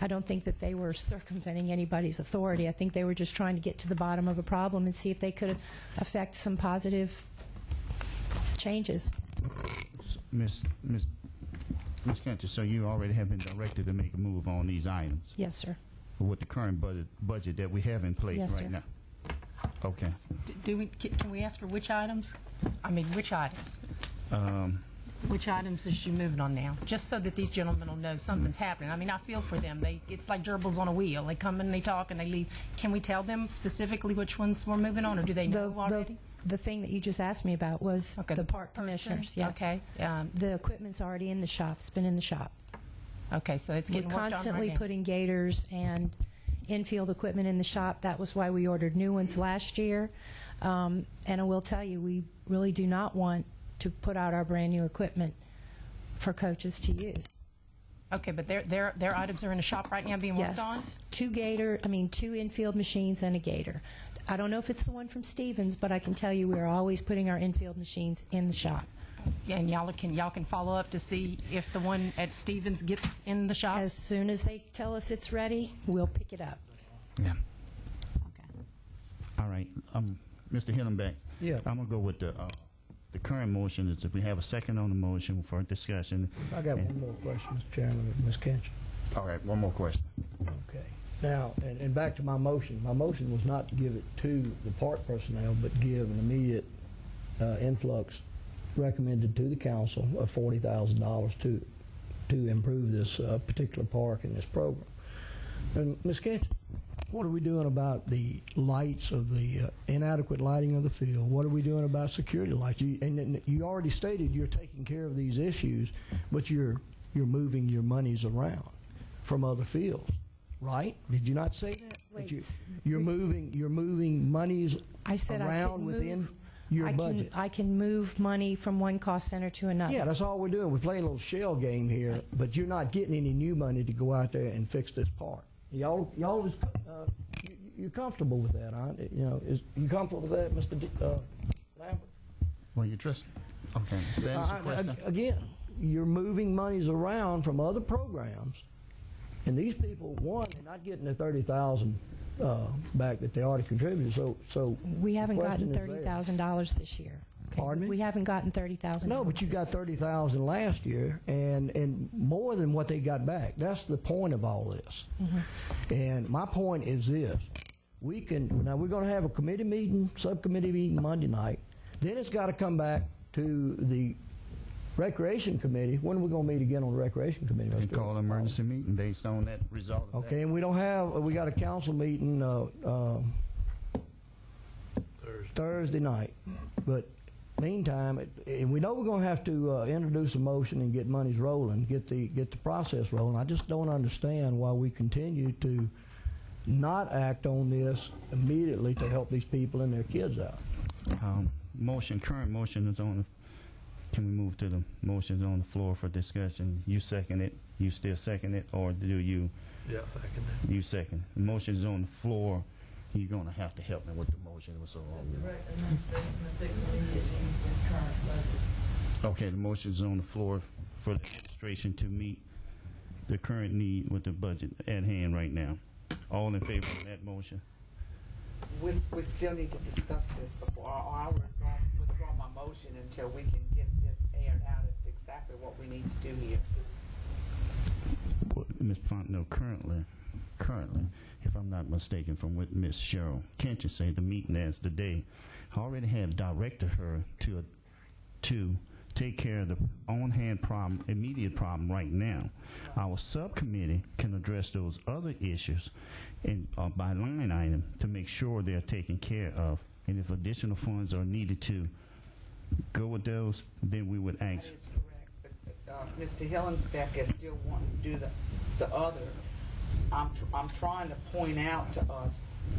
don't think that they were circumventing anybody's authority. I think they were just trying to get to the bottom of a problem and see if they could affect some positive changes. Miss Cantor, so you already have been directed to make a move on these items Yes, sir. with the current budget that we have in place Yes, right sir. now? Okay. Can we ask her which items? I mean, which items? Which items is she moving on now? Just so that these gentlemen will know something's happening. I mean, I feel for them. It's like gerbils on a wheel. They come in, they talk, and they leave. Can we tell them specifically which ones we're moving on, or do they know already? The thing that you just asked me about was Okay, the park person. commissioners. Yes. Okay. The equipment's already in the shop. It's been in the shop. Okay, so it's We're getting worked on constantly right now. putting gators and infield equipment in the shop. That was why we ordered new ones last year. And I will tell you, we really do not want to put out our brand new equipment for coaches to use. Okay, but their items are in the shop right now being worked on? Yes, 2 infield machines and a gator. I don't know if it's the one from Stevens, but I can tell you we're always putting our infield machines in the shop. Yeah, and y'all can follow up to see if the one at Stevens gets in the shop? As soon as they tell us it's ready, we'll pick it up. Yeah. Okay. All right. Mr. Hillenbeck. Yeah. I'm gonna go with the current motion. Is if we have a second on the motion for discussion. I got one more question, Mr. Chairman, Ms. Kinch. All right. One more question. Okay. Now, and back to my motion. My motion was not to give it to the park personnel, but give an immediate influx recommended to the council of $40,000 to improve this particular park and this program. And Ms. Kinch, what are we doing about the lights of the inadequate lighting of the field? What are we doing about security lights? And you already stated you're taking care of these issues, but you're moving your monies around from other fields, right? Did you not say that? Wait. That you're moving monies I said around within your budget. I can move money from one cost center to another. Yeah, that's all we're doing. We're playing a little shell game here, but you're not getting any new money to go out there and fix this park. Y'all, you're comfortable with that, aren't you? You know, you comfortable with that, Mr. Lambert? Well, you just okay. That's the question. Again, you're moving monies around from other programs, and these people, one, they're not getting the $30,000 back that they already contributed. So We haven't the gotten question is there. $30,000 this year. Okay? Pardon me? We haven't gotten $30,000. No, but you got $30,000 last year, and more than what they got back. That's the point of all this. Mm-hmm. And my point is this: we're going to have a subcommittee meeting Monday night. Then it's got to come back to the Recreation Committee. When are we going to meet again on the Recreation Committee? We call an emergency meeting based on that result. Of Okay, and we got a council meeting Thursday night. But meantime, and we know we're going to have to introduce a motion and get monies rolling, get the process rolling. I just don't understand why we continue to not act on this immediately to help these people and their kids out. Current motion is on. Can we move to the motions on the floor for discussion? You second it. You still second it, or do you? Yeah, second it. You second. The motion is on the floor. You're going to have to help me with the motion. It was so long. Okay, the motion is on the floor for the administration to meet the current need with the budget at hand right now. All in favor of that motion? We still need to discuss this before, or I'll withdraw my motion until we can get this aired out as to exactly what we need to do here. Well, Ms. Fontenot, currently, if I'm not mistaken, from what Ms. Cheryl Kenshin said, the meeting as today, I already have directed her to take care of the on-hand problem, immediate problem right now. Our subcommittee can address those other issues and by line item to make sure they're taken care of. And if additional funds are needed to go with those, then we would ask. That is correct. But Mr. Hillensbeck is still wanting to do the other. I'm trying to point out to us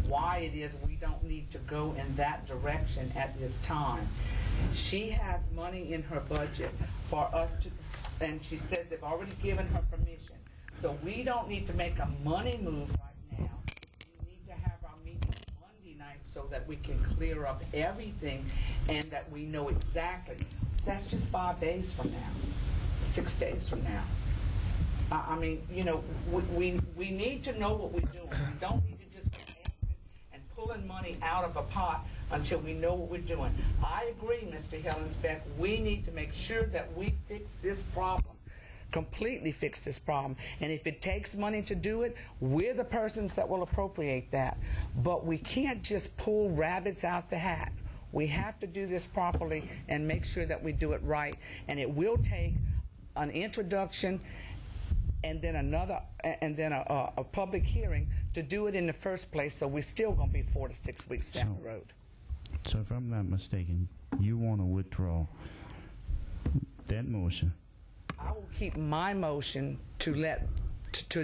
why it is we don't need to go in that direction at this time. She has money in her budget for us to, and she says they've already given her permission. So we don't need to make a money move right now. We need to have our meeting Monday night so that we can clear up everything and that we know exactly. That's just 5 days from now, 6 days from now. I mean, you know, we need to know what we're doing. We don't need to just go asking and pulling money out of a pot until we know what we're doing. I agree, Mr. Hillensbeck. We need to make sure that we fix this problem, completely fix this problem. And if it takes money to do it, we're the persons that will appropriate that. But we can't just pull rabbits out the hat. We have to do this properly and make sure that we do it right. And it will take an introduction and then a public hearing to do it in the first place, so we're still going to be 4 to 6 weeks down the road. So if I'm not mistaken, you want to withdraw that motion? I will keep my motion to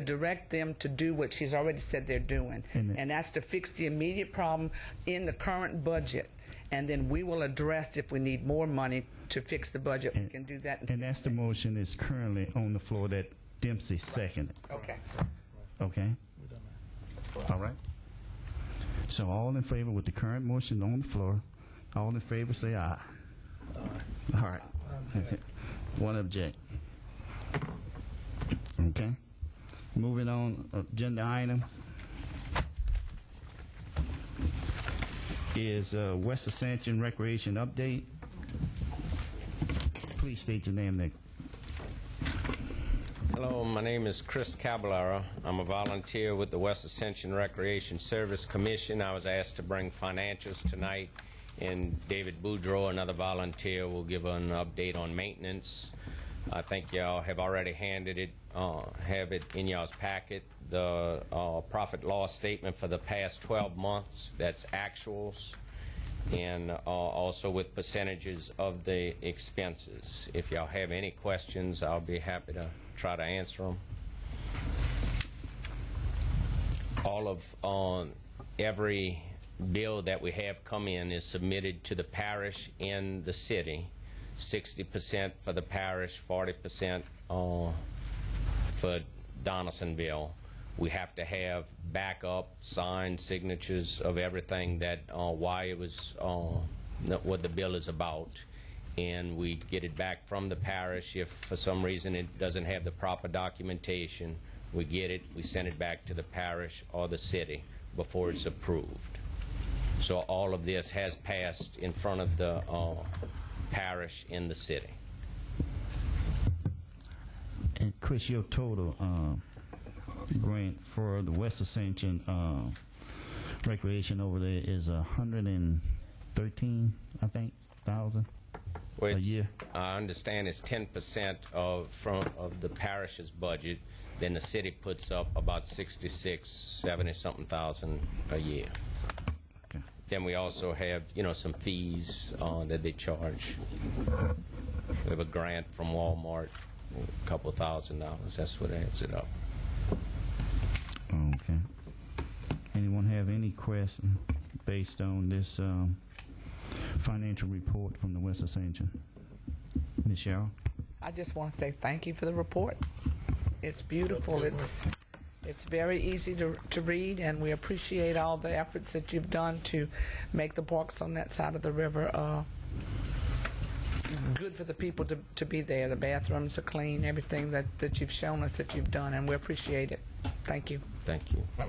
direct them to do what she's already said they're doing, and that's to fix the immediate problem in the current budget, and then we will address if we need more money to fix the budget. We can do that. And that's the motion that's currently on the floor that Dempsey seconded. Okay. Okay? All right. So all in favor with the current motion on the floor, all in favor say aye. Aye. All right. Okay. One object. Okay. Moving on, agenda item is West Ascension Recreation Update. Please state your name, Nick. Hello, my name is Chris Caballero. I'm a volunteer with the West Ascension Recreation Service Commission. I was asked to bring financials tonight, and David Boudreau, another volunteer, will give an update on maintenance. I think y'all have already handed it, have it in y'all's packet, the profit loss statement for the past 12 months, that's actuals, and also with percentages of the expenses. If y'all have any questions, I'll be happy to try to answer them. All of every bill that we have come in is submitted to the parish in the city. 60% for the parish, 40% for Donaldsonville. We have to have backup signed signatures of everything that why it was what the bill is about, and we get it back from the parish. If for some reason it doesn't have the proper documentation, we get it, we send it back to the parish or the city before it's approved. So all of this has passed in front of the parish in the city. And Chris, your total grant for the West Ascension recreation over there is 113, I think, thousand a year. I understand it's 10% of the parish's budget. Then the city puts up about 66, 70 something thousand a year. Okay. Then we also have, some fees that they charge. We have a grant from Walmart, a couple $1,000. That's what adds it up. Okay. Anyone have any question based on this financial report from the West Ascension? Ms. Cheryl? I just want to say thank you for the report. It's beautiful. It's very easy to read, and we appreciate all the efforts that you've done to make the parks on that side of the river good for the people to be there. The bathrooms are clean, everything that you've shown us that you've done, and we appreciate it. Thank you. Thank you. All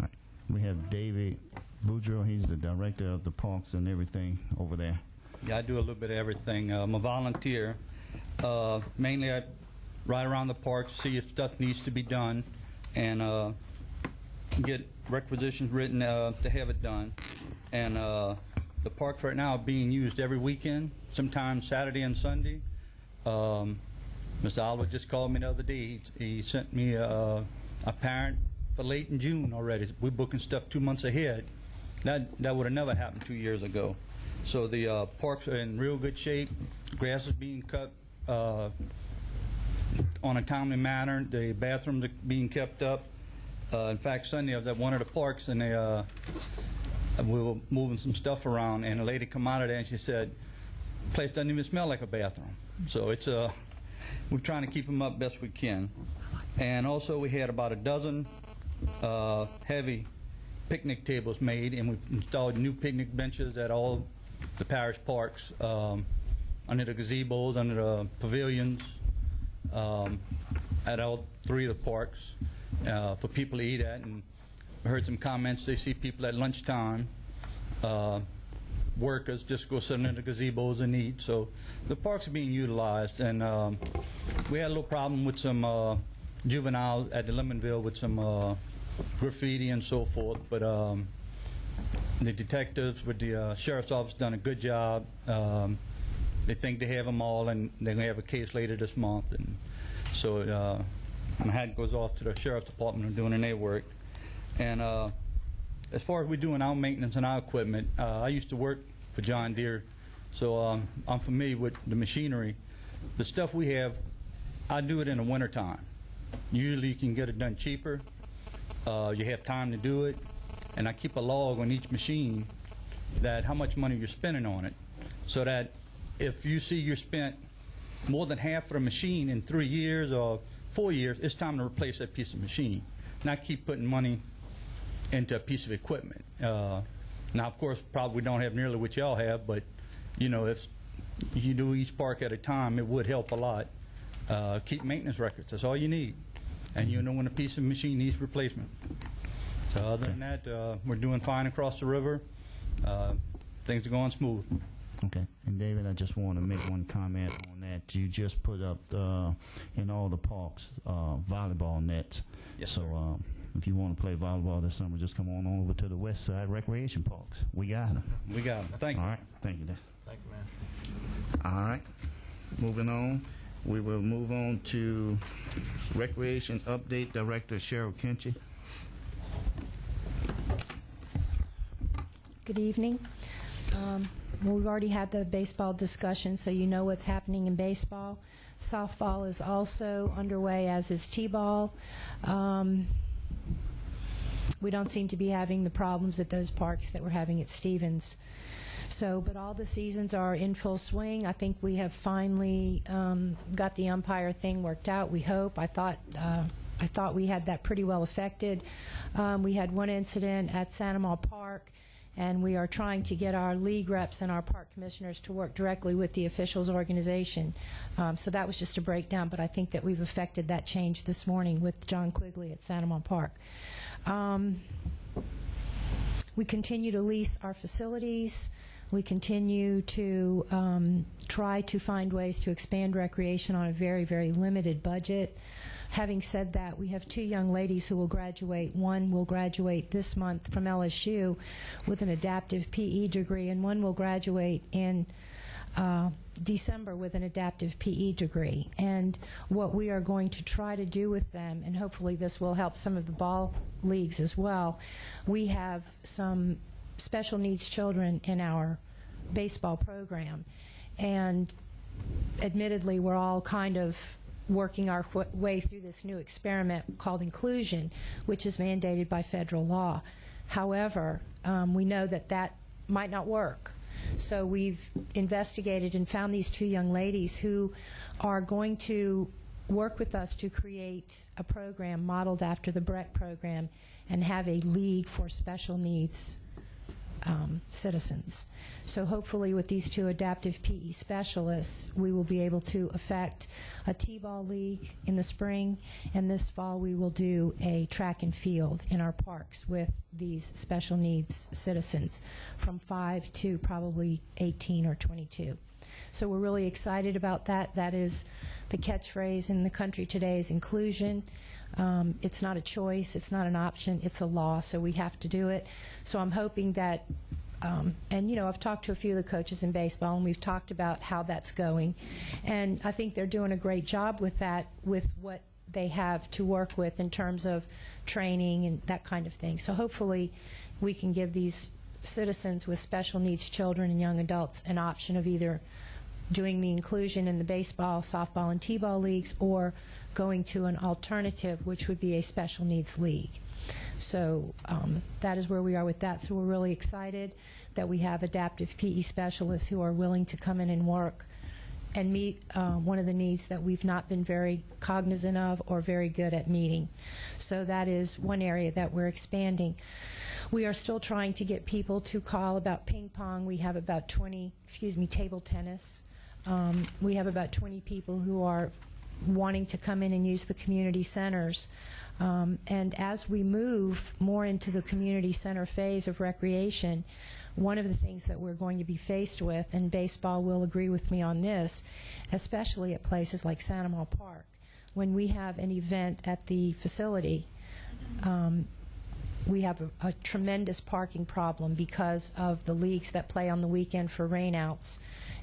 right. We have David Boudreaux. He's the director of the parks and everything over there. Yeah, I do a little bit of everything. I'm a volunteer. Mainly I ride around the parks, see if stuff needs to be done, and get requisitions written to have it done. And the parks right now are being used every weekend, sometimes Saturday and Sunday. Mr. Oliver just called me the other day. He sent me a parent for late in June already. We're booking stuff 2 months ahead. That would have never happened 2 years ago. So the parks are in real good shape. Grass is being cut on a timely manner. The bathrooms are being kept up. In fact, Sunday I was at one of the parks, and we were moving some stuff around, and a lady come out of there and she said, "The place doesn't even smell like a bathroom." So it's we're trying to keep them up best we can. And also we had about a dozen heavy picnic tables made, and we installed new picnic benches at all the parish parks, under the gazebos, under the pavilions, at all 3 of the parks, for people to eat at. And I heard some comments. They see people at lunchtime, workers just go sit in the gazebos and eat. So the parks are being utilized. And we had a little problem with some juveniles at the Lemonville with some graffiti and so forth. But the detectives with the sheriff's office done a good job. They think they have them all, and they're going to have a case later this month. And so my hat goes off to the sheriff's department for doing their work. And as far as we're doing our maintenance and our equipment, I used to work for John Deere, so I'm familiar with the machinery. The stuff we have, I do it in the wintertime. Usually you can get it done cheaper. You have time to do it. And I keep a log on each machine that how much money you're spending on it, so that if you see you spent more than half of the machine in 3 years or 4 years, it's time to replace that piece of machine. Not keep putting money into a piece of equipment. Now, of course, probably we don't have nearly what y'all have, but if you do each park at a time, it would help a lot. Keep maintenance records. That's all you need, and you know when a piece of machine needs replacement. So other than that, we're doing fine across the river. Things are going smooth. Okay. And David, I just want to make one comment on that. You just put up in all the parks volleyball nets. Yes, so sir. If you want to play volleyball this summer, just come on over to the West Side Recreation Parks. We got them. We got them. Thank you. All right. Thank you, Dave. Thank you, man. All right. Moving on. We will move on to Recreation Update Director Cheryl Kinchy. Good evening. Well, we've already had the baseball discussion, so you know what's happening in baseball. Softball is also underway, as is t-ball. We don't seem to be having the problems at those parks that we're having at Stevens. So, but all the seasons are in full swing. I think we have finally got the umpire thing worked out, we hope. I thought we had that pretty well affected. We had one incident at Santa Maria Park, and we are trying to get our league reps and our park commissioners to work directly with the officials organization. So that was just a breakdown, but I think that we've effected that change this morning with John Quigley at Santa Maria Park. We continue to lease our facilities. We continue to try to find ways to expand recreation on a very, very limited budget. Having said that, we have 2 young ladies who will graduate. One will graduate this month from LSU with an adaptive PE degree, and one will graduate in December with an adaptive PE degree. And what we are going to try to do with them, and hopefully this will help some of the ball leagues as well, we have some special needs children in our baseball program. And admittedly, we're all kind of working our way through this new experiment called inclusion, which is mandated by federal law. However, we know that that might not work. So we've investigated and found these two young ladies who are going to work with us to create a program modeled after the Breck program and have a league for special needs citizens. So hopefully with these two adaptive PE specialists, we will be able to effect a T-ball league in the spring, and this fall we will do a track and field in our parks with these special needs citizens from 5 to probably 18 or 22. So we're really excited about that. That is the catchphrase in the country today, is inclusion. It's not a choice, it's not an option, it's a law, so we have to do it. So I'm hoping that, and you know, I've talked to a few of the coaches in baseball, and we've talked about how that's going. And I think they're doing a great job with that, with what they have to work with in terms of training and that kind of thing. So hopefully we can give these citizens with special needs children and young adults an option of either doing the inclusion in the baseball, softball, and T-ball leagues, or going to an alternative, which would be a special needs league. So that is where we are with that. So we're really excited that we have adaptive PE specialists who are willing to come in and work and meet one of the needs that we've not been very cognizant of or very good at meeting. So that is one area that we're expanding. We are still trying to get people to call about ping pong. We have about 20, table tennis. We have about 20 people who are wanting to come in and use the community centers. And as we move more into the community center phase of recreation, one of the things that we're going to be faced with, and baseball will agree with me on this, especially at places like Santa Maria Park, when we have an event at the facility, we have a tremendous parking problem because of the leagues that play on the weekend for rainouts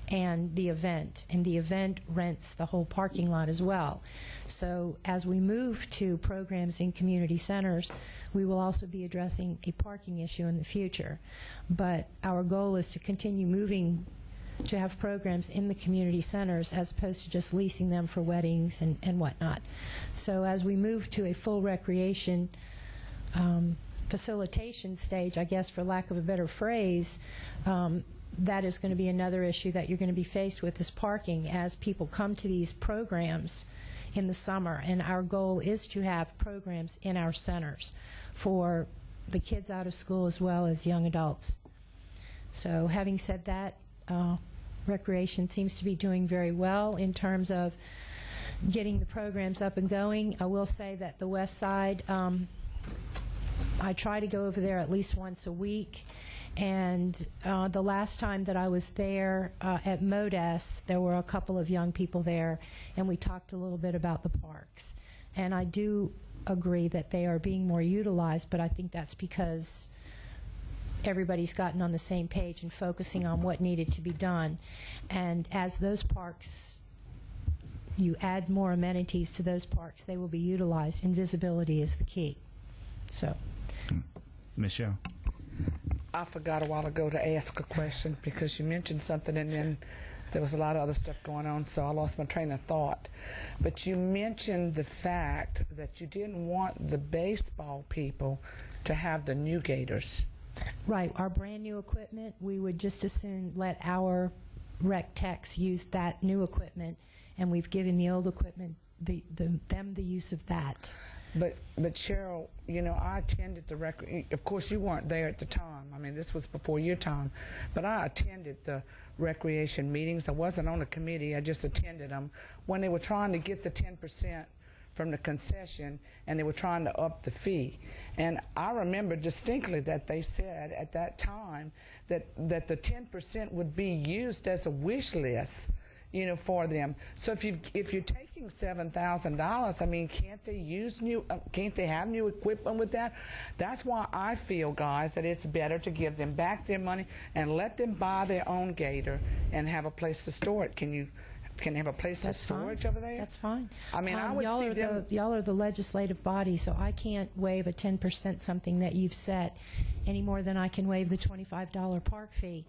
and the event rents the whole parking lot as well. So as we move to programs in community centers, we will also be addressing a parking issue in the future. But our goal is to continue moving to have programs in the community centers as opposed to just leasing them for weddings and whatnot. So as we move to a full recreation facilitation stage, I guess for lack of a better phrase, that is going to be another issue that you're going to be faced with, is parking as people come to these programs in the summer. And our goal is to have programs in our centers for the kids out of school as well as young adults. So having said that, recreation seems to be doing very well in terms of getting the programs up and going. I will say that the West Side, I try to go over there at least once a week. And the last time that I was there at Modes, there were a couple of young people there, and we talked a little bit about the parks. And I do agree that they are being more utilized, but I think that's because everybody's gotten on the same page and focusing on what needed to be done. And as those parks, you add more amenities to those parks, they will be utilized, and visibility is the key. So. Michelle. I forgot a while ago to ask a question because you mentioned something and then there was a lot of other stuff going on, so I lost my train of thought. But you mentioned the fact that you didn't want the baseball people to have the new gators. Right. Our brand new equipment, we would just as soon let our rec techs use that new equipment, and we've given the old equipment them the use of that. But Cheryl, you know, I attended the of course you weren't there at the time. I mean, this was before your time. But I attended the recreation meetings. I wasn't on the committee. I just attended them when they were trying to get the 10% from the concession, and they were trying to up the fee. And I remember distinctly that they said at that time that the 10% would be used as a wish list, you know, for them. So if you're taking $7,000, I mean, can't they have new equipment with that? That's why I feel, guys, that it's better to give them back their money and let them buy their own gator and have a place to store it. Can you can they have a place That's for fine. storage over there? That's fine. I mean, I would y'all see are them. y'all are the legislative body, so I can't waive a 10% something that you've set any more than I can waive the $25 park fee.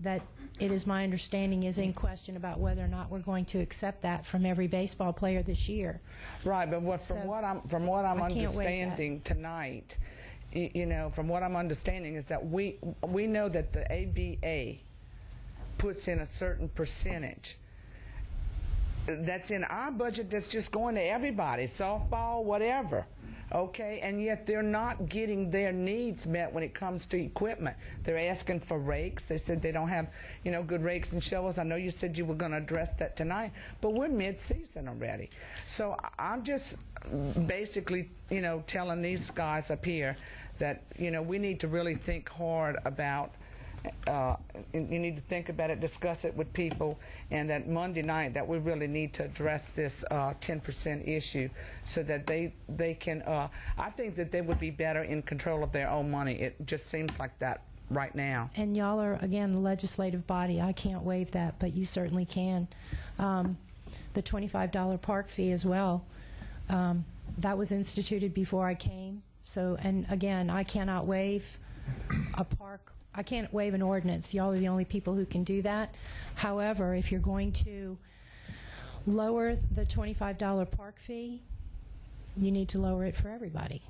That it is my understanding is in question about whether or not we're going to accept that from every baseball player this year. Right, but So, from what I'm I can't waive that. understanding tonight, you know, from what I'm understanding is that we know that the ABA puts in a certain percentage. That's in our budget. That's just going to everybody, softball, whatever. Okay, and yet they're not getting their needs met when it comes to equipment. They're asking for rakes. They said they don't have, you know, good rakes and shovels. I know you said you were going to address that tonight, but we're mid-season already. So I'm just basically, you know, telling these guys up here that, you know, we need to really think hard about you need to think about it, discuss it with people, and that Monday night that we really need to address this 10% issue so that they can, I think that they would be better in control of their own money. It just seems like that right now. And y'all are, again, the legislative body. I can't waive that, but you certainly can. The $25 park fee as well, that was instituted before I came. So, and again, I cannot waive a park. I can't waive an ordinance. Y'all are the only people who can do that. However, if you're going to lower the $25 park fee, you need to lower it for everybody.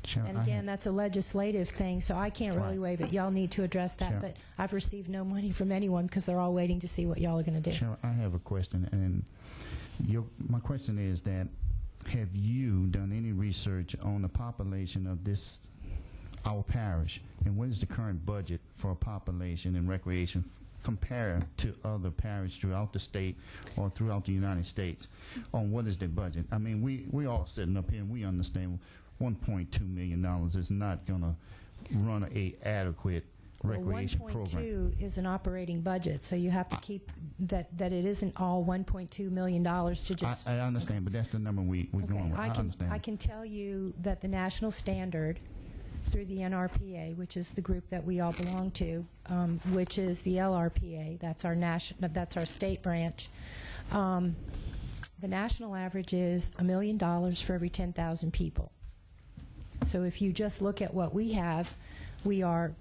Sure, And again, that's a legislative thing, so I can't really waive it. Y'all need to address that, Sure. but I've received no money from anyone because they're all waiting to see what y'all are going to do. Cheryl, I have a question, and my question is that have you done any research on the population of our parish, and what is the current budget for population and recreation compared to other parishes throughout the state or throughout the United States? On what is their budget? I mean, we all sitting up here and we understand $1.2 million is not going to run a adequate recreation Well, program. 1.2 is an operating budget, so you have to keep that it isn't all $1.2 million to just. I understand, but that's the number we're going with. I understand. I can tell you that the national standard through the NRPA, which is the group that we all belong to, which is the LRPA, that's our state branch. The national average is $1 million for every 10,000 people. So if you just look at what we have, we are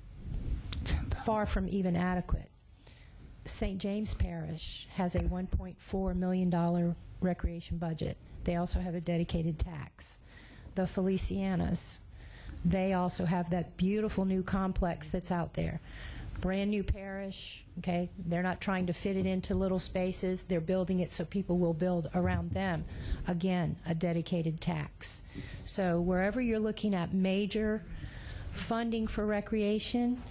far from even adequate. St. James Parish has a $1.4 million recreation budget. They also have a dedicated tax. The Felicianas, they also have that beautiful new complex that's out there. Brand new parish, okay? They're not trying to fit it into little spaces. They're building it so people will build around them. Again, a dedicated tax. So wherever you're looking at major funding for recreation,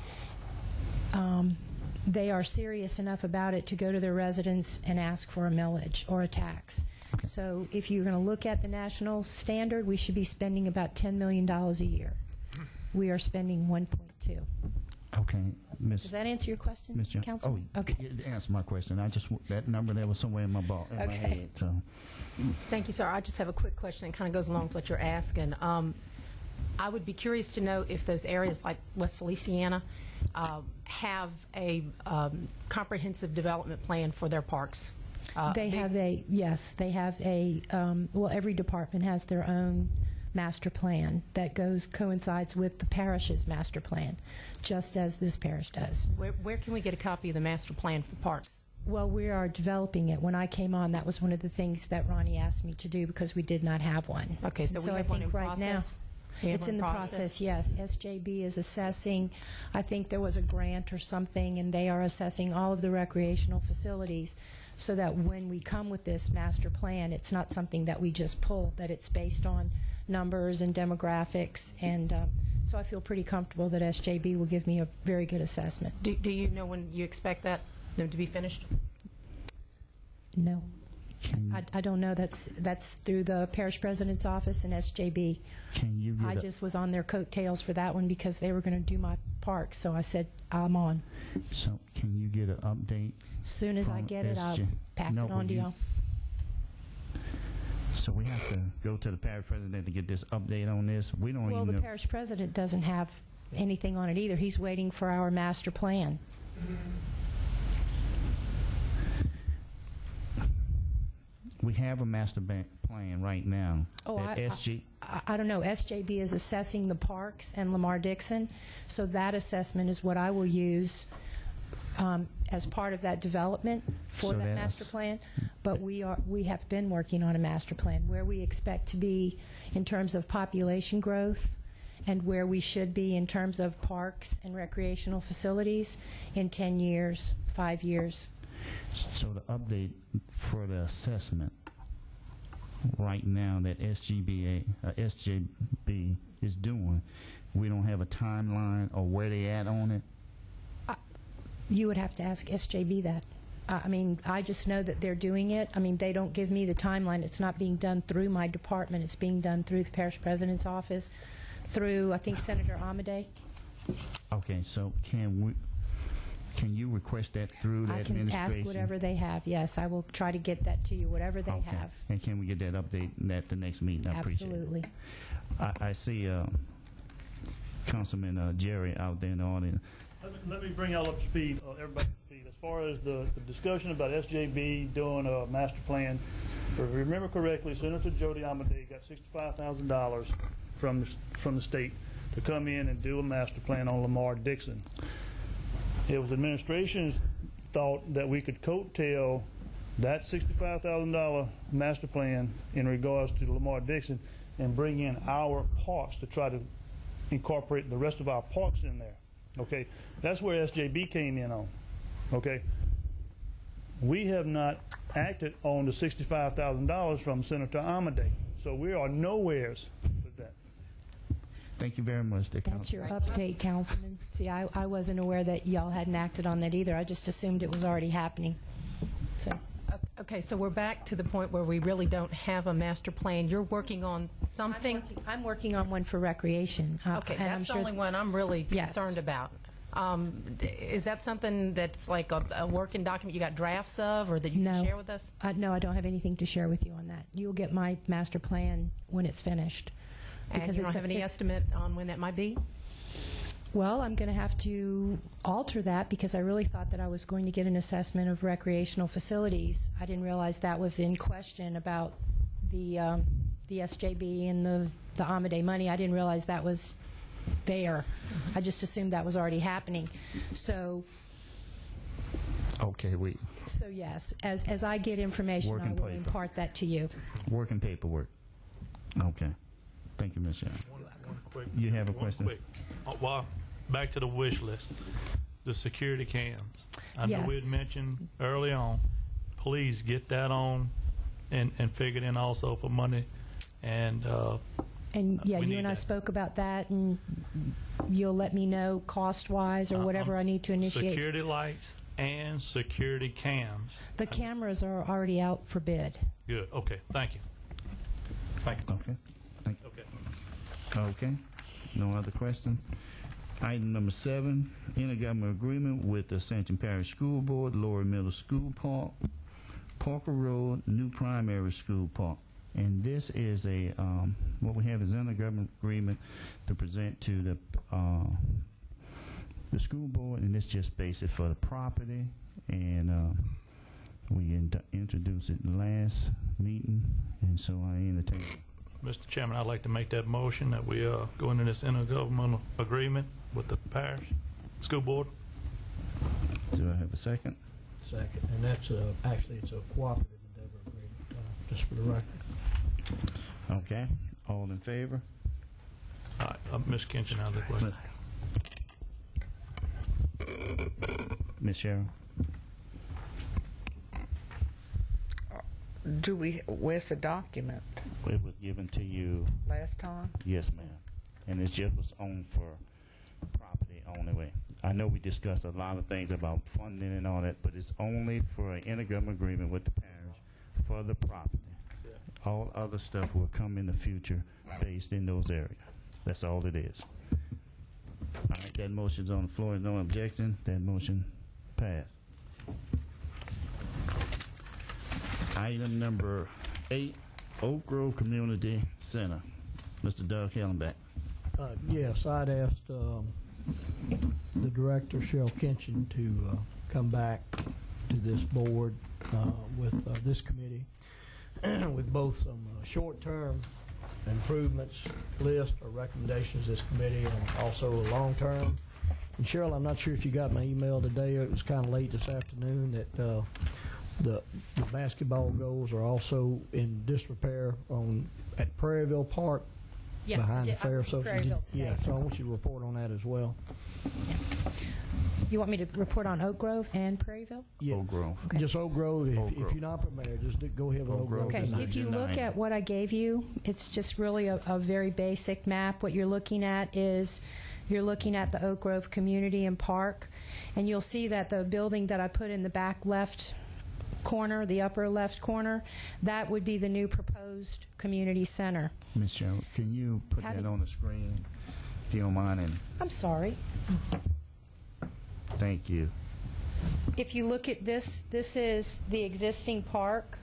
they are serious enough about it to go to their residents and ask for a millage or a tax. Okay. So if you're going to look at the national standard, we should be spending about $10 million a year. We are spending 1.2. Okay, Ms. Does that answer your question, Ms. Jones? Councilman? Oh, okay. it answered my question. That number there was somewhere in my my head. So. Thank you, sir. I just have a quick question. It kind of goes along with what you're asking. I would be curious to know if those areas like West Feliciana have a comprehensive development plan for their parks. They have a well, every department has their own master plan that coincides with the parish's master plan, just as this parish does. Where can we get a copy of the master plan for parks? Well, we are developing it. When I came on, that was one of the things that Ronnie asked me to do because we did not have one. Okay, so we have one in process? It's in the process, yes. SJB is assessing. I think there was a grant or something, and they are assessing all of the recreational facilities so that when we come with this master plan, it's not something that we just pull, that it's based on numbers and demographics. And so I feel pretty comfortable that SJB will give me a very good assessment. Do you know when you expect them to be finished? No. I don't know. That's through the parish president's office and SJB. Can you I just was on their coattails for that one because they were going to do my park, so I said I'm on. So can you get an update? As soon as I get it, I'll pass it on to y'all. So we have to go to the parish president to get this update on this. We don't Well, even the know. parish president doesn't have anything on it either. He's waiting for our master plan. we have a master plan right now. Oh, that I don't know. SJB is assessing the parks and Lamar Dixon, so that assessment is what I will use as part of that development for So that master plan. But we have been working on a master plan where we expect to be in terms of population growth and where we should be in terms of parks and recreational facilities in 10 years, 5 years. So the update for the assessment right now that SJB is doing, we don't have a timeline or where they at on it? You would have to ask SJB that. I mean, I just know that they're doing it. I mean, they don't give me the timeline. It's not being done through my department. It's being done through the parish president's office, through, I think, Senator Amade. Okay, so can you request that through the I can administration? ask whatever they have. Yes, I will try to get that to you, whatever they Okay. have. And can we get that update at the next meeting? I appreciate Absolutely. it. I see Councilman Jerry out there in the audience. Let me bring y'all up to speed, everybody up to speed. As far as the discussion about SJB doing a master plan, if I remember correctly, Senator Jody Amade got $65,000 from the state to come in and do a master plan on Lamar Dixon. It was administration's thought that we could coattail that $65,000 master plan in regards to Lamar Dixon and bring in our parks to try to incorporate the rest of our parks in there. Okay, that's where SJB came in on. Okay, we have not acted on the $65,000 from Senator Amade, so we are nowheres with that. Thank you very much, That's Council. your update, Councilman. See, I wasn't aware that y'all hadn't acted on that either. I just assumed it was already happening. So. Okay, so we're back to the point where we really don't have a master plan. You're working on something? I'm working on one for recreation. Okay, and I'm that's the sure only one I'm really Yes. concerned about. Is that something that's like a working document you got drafts of or that you can share with us? No, I don't have anything to share with you on that. You'll get my master plan when it's finished. And you don't have any estimate on when that might be? Well, I'm going to have to alter that because I really thought that I was going to get an assessment of recreational facilities. I didn't realize that was in question about the SJB and the Amade money. I didn't realize that was there. I just assumed that was already happening. So Okay, so yes, as I get information, Working I will paper. impart that to you. working paperwork. Okay. Thank you, Ms. Sharon. One quick. You have a one question? quick. Well, back to the wish list. The security cams. I know we had Yes. mentioned early on. Please get that on and figured in also for money. And And yeah, we you need and I that. spoke about that, and you'll let me know cost-wise or whatever I need to initiate. security lights and security cams. The cameras are already out for bid. Good. Okay. Thank you. Thank you. Okay. Thank you. Okay. Okay. No other question? Item number 7, intergovernmental agreement with the Ascension Parish School Board, Lower Middle School Park, Parker Road, New Primary School Park. And this is a, what we have is intergovernmental agreement to present to the school board, and it's just basic for the property. And we introduced it last meeting, and so I entertain it. Mr. Chairman, I'd like to make that motion that we go into this intergovernmental agreement with the parish school board. Do I have a second? Second, and that's actually it's a cooperative endeavor agreement, just for the record. Okay. All in favor? All right. Ms. Kinchin has a question. Ms. Sharon? Where's the document? It was given to you, Last time? yes, ma'am. And it's just was on for property only way. I know we discussed a lot of things about funding and all that, but it's only for an intergovernmental agreement with the parish for the property. All other stuff will come in the future based in those areas. That's all it is. All right, that motion's on the floor. No objection. That motion passed. Item number 8, Oak Grove Community Center. Mr. Doug Hellenbeck. Yes, I'd asked the director, Cheryl Kinchin, to come back to this board with this committee with both some short-term improvements list or recommendations of this committee, and also a long-term. And Cheryl, I'm not sure if you got my email today. It was kind of late this afternoon that the basketball goals are also in disrepair at Prairieville Park behind the fair. So yeah, so I want you to report on that as well. You want me to report on Oak Grove and Prairieville? Yeah. Oak Grove. Okay. Just Oak Grove. If you're not prepared, just go ahead with Oak Grove. Okay, if you look at what I gave you, it's just really a very basic map. What you're looking at is you're looking at the Oak Grove Community and Park, and you'll see that the building that I put in the back left corner, the upper left corner, that would be the new proposed community center. Ms. Cheryl, can you put that on the screen, if you don't mind? And I'm sorry. thank you. If you look at this, this is the existing park,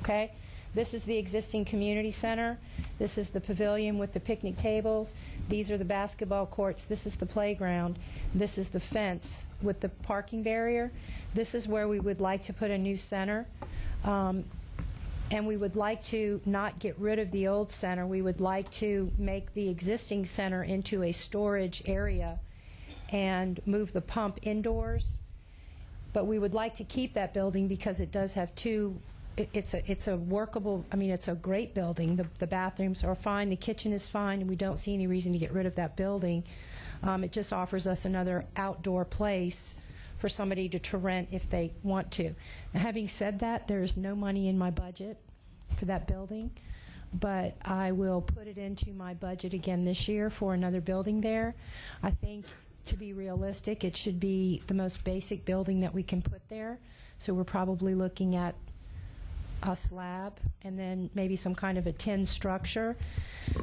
okay? This is the existing community center. This is the pavilion with the picnic tables. These are the basketball courts. This is the playground. This is the fence with the parking barrier. This is where we would like to put a new center. And we would like to not get rid of the old center. We would like to make the existing center into a storage area and move the pump indoors. But we would like to keep that building because it does have two. It's a workable, I mean, it's a great building. The bathrooms are fine, the kitchen is fine, and we don't see any reason to get rid of that building. It just offers us another outdoor place for somebody to rent if they want to. Now, having said that, there's no money in my budget for that building, but I will put it into my budget again this year for another building there. I think, to be realistic, it should be the most basic building that we can put there. So we're probably looking at a slab and then maybe some kind of a tin structure.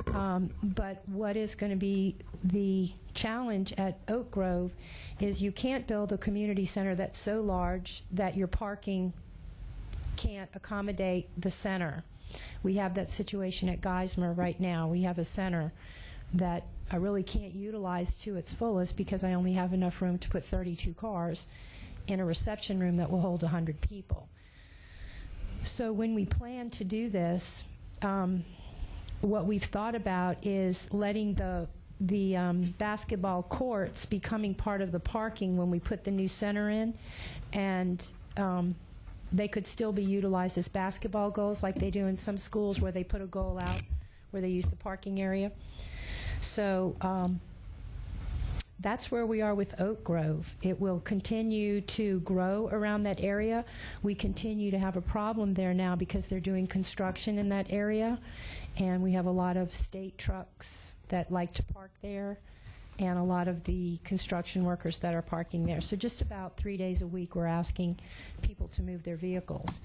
But what is going to be the challenge at Oak Grove is you can't build a community center that's so large that your parking can't accommodate the center. We have that situation at Geismar right now. We have a center that I really can't utilize to its fullest because I only have enough room to put 32 cars in a reception room that will hold 100 people. So when we plan to do this, what we've thought about is letting the basketball courts becoming part of the parking when we put the new center in, and they could still be utilized as basketball goals like they do in some schools where they put a goal out where they use the parking area. So that's where we are with Oak Grove. It will continue to grow around that area. We continue to have a problem there now because they're doing construction in that area, and we have a lot of state trucks that like to park there and a lot of the construction workers that are parking there. So just about 3 days a week we're asking people to move their vehicles.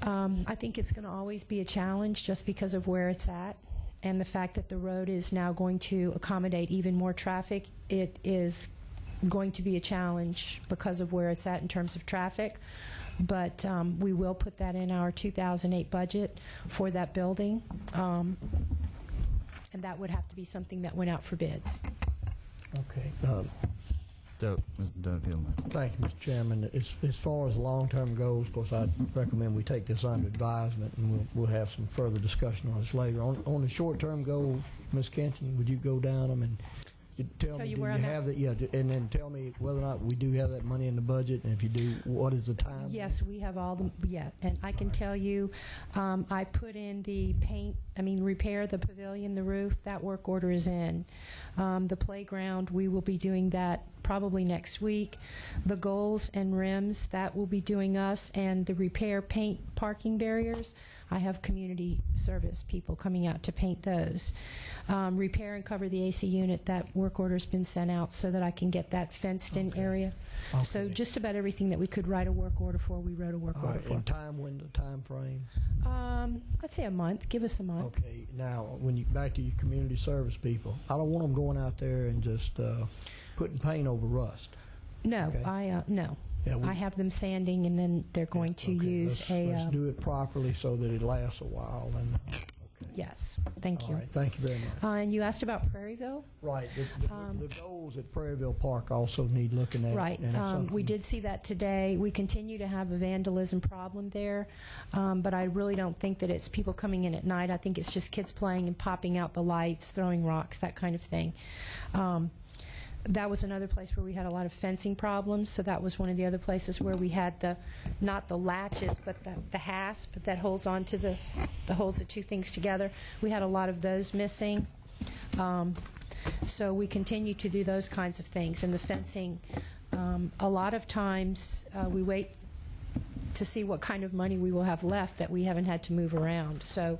I think it's going to always be a challenge just because of where it's at. And the fact that the road is now going to accommodate even more traffic, it is going to be a challenge because of where it's at in terms of traffic. But we will put that in our 2008 budget for that building. And that would have to be something that went out for bids. Okay. Mr. Doug Hillman. Thank you, Mr. Chairman. As far as long-term goals, of course, I'd recommend we take this under advisement, and we'll have some further discussion on this later. On the short-term goal, Ms. Kenton, would you go down them and tell me, do you have that? Yeah, and then tell me whether or not we do have that money in the budget, and if you do, what is the time? Yes, we have all the, and I can tell you, I put in the repair the pavilion, the roof, that work order is in. The playground, we will be doing that probably next week. The goals and rims, that will be doing us, and the repair paint parking barriers, I have community service people coming out to paint those. Repair and cover the AC unit, that work order's been sent out so that I can get that fenced in area. Okay. So just about everything that we could write a work order for, we wrote a work order for. And time window, time frame? I'd say a month. Give us a month. Okay. Now, when you back to your community service people, I don't want them going out there and just putting paint over rust. No, okay? No. Yeah, I have them sanding, and then they're going to use let's do it properly so that it lasts a while. And Yes, thank you. All right, thank you very much. And you asked about Prairieville? Right, the goals at Prairieville Park also need looking at. Right. and it's We something- did see that today. We continue to have a vandalism problem there, but I really don't think that it's people coming in at night. I think it's just kids playing and popping out the lights, throwing rocks, that kind of thing. That was another place where we had a lot of fencing problems, so that was one of the other places where we had not the latches, but the hasp that holds on to that holds the two things together. We had a lot of those missing. So we continue to do those kinds of things. And the fencing, a lot of times we wait to see what kind of money we will have left that we haven't had to move around. So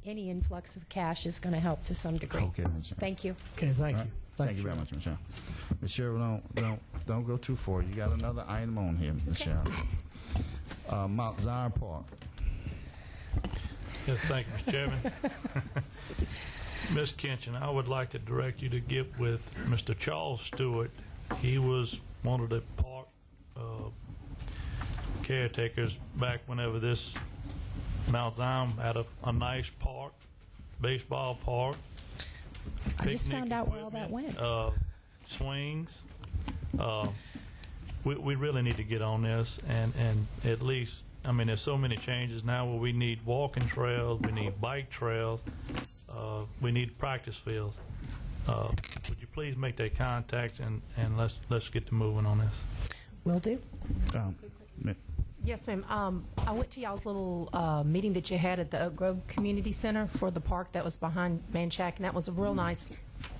any influx of cash is going to help to some degree. Okay, Ms. Sharon. Thank you. Okay, thank All you. right. Thank you very much, Ms. Sharon. Ms. Cheryl, don't go too far. You got another item on here, Ms. Cheryl. Mount Zion Park. Yes, thank you, Mr. Chairman. Ms. Kinchin, I would like to direct you to get with Mr. Charles Stewart. He was one of the park caretakers back whenever this Mount Zion had a nice park, baseball park. I just picnic found out where all that equipment, went. Swings. We really need to get on this and at least, I mean, there's so many changes now where we need walking trails, we need bike trails, we need practice fields. Would you please make that contact and let's get to moving on this. Will do. Yes, ma'am. I went to y'all's little meeting that you had at the Oak Grove Community Center for the park that was behind Manchac, and that was a real nice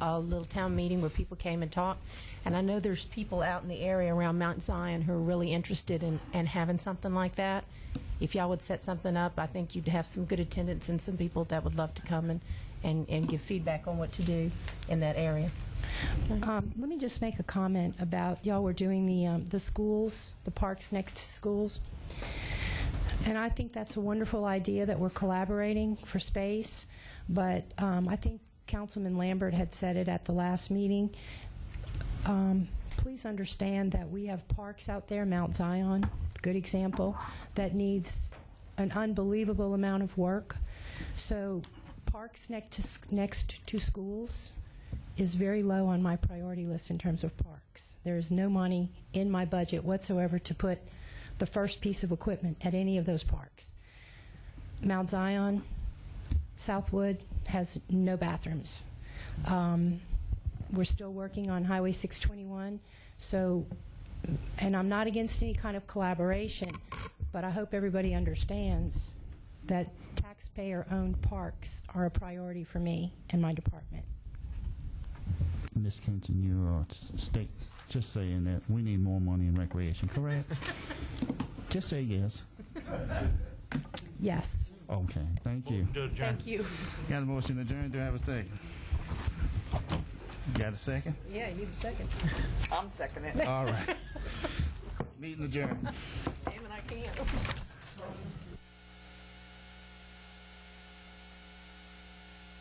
little town meeting where people came and talked. And I know there's people out in the area around Mount Zion who are really interested in having something like that. If y'all would set something up, I think you'd have some good attendance and some people that would love to come and give feedback on what to do in that area. Let me just make a comment about y'all were doing the schools, the parks next to schools. And I think that's a wonderful idea that we're collaborating for space. But I think Councilman Lambert had said it at the last meeting. Please understand that we have parks out there, Mount Zion, good example, that needs an unbelievable amount of work. So parks next to schools is very low on my priority list in terms of parks. There is no money in my budget whatsoever to put the first piece of equipment at any of those parks. Mount Zion, Southwood has no bathrooms. We're still working on Highway 621, and I'm not against any kind of collaboration, but I hope everybody understands that taxpayer-owned parks are a priority for me and my department. Ms. Kinchin, you are just saying that we need more money in recreation, correct? Just say yes. Yes. Okay, thank you. Thank you. Got a motion to adjourn. Do I have a second? Got a second? Yeah, you need a second. I'm seconding it. All right. Meeting adjourned. Damn it, I can't.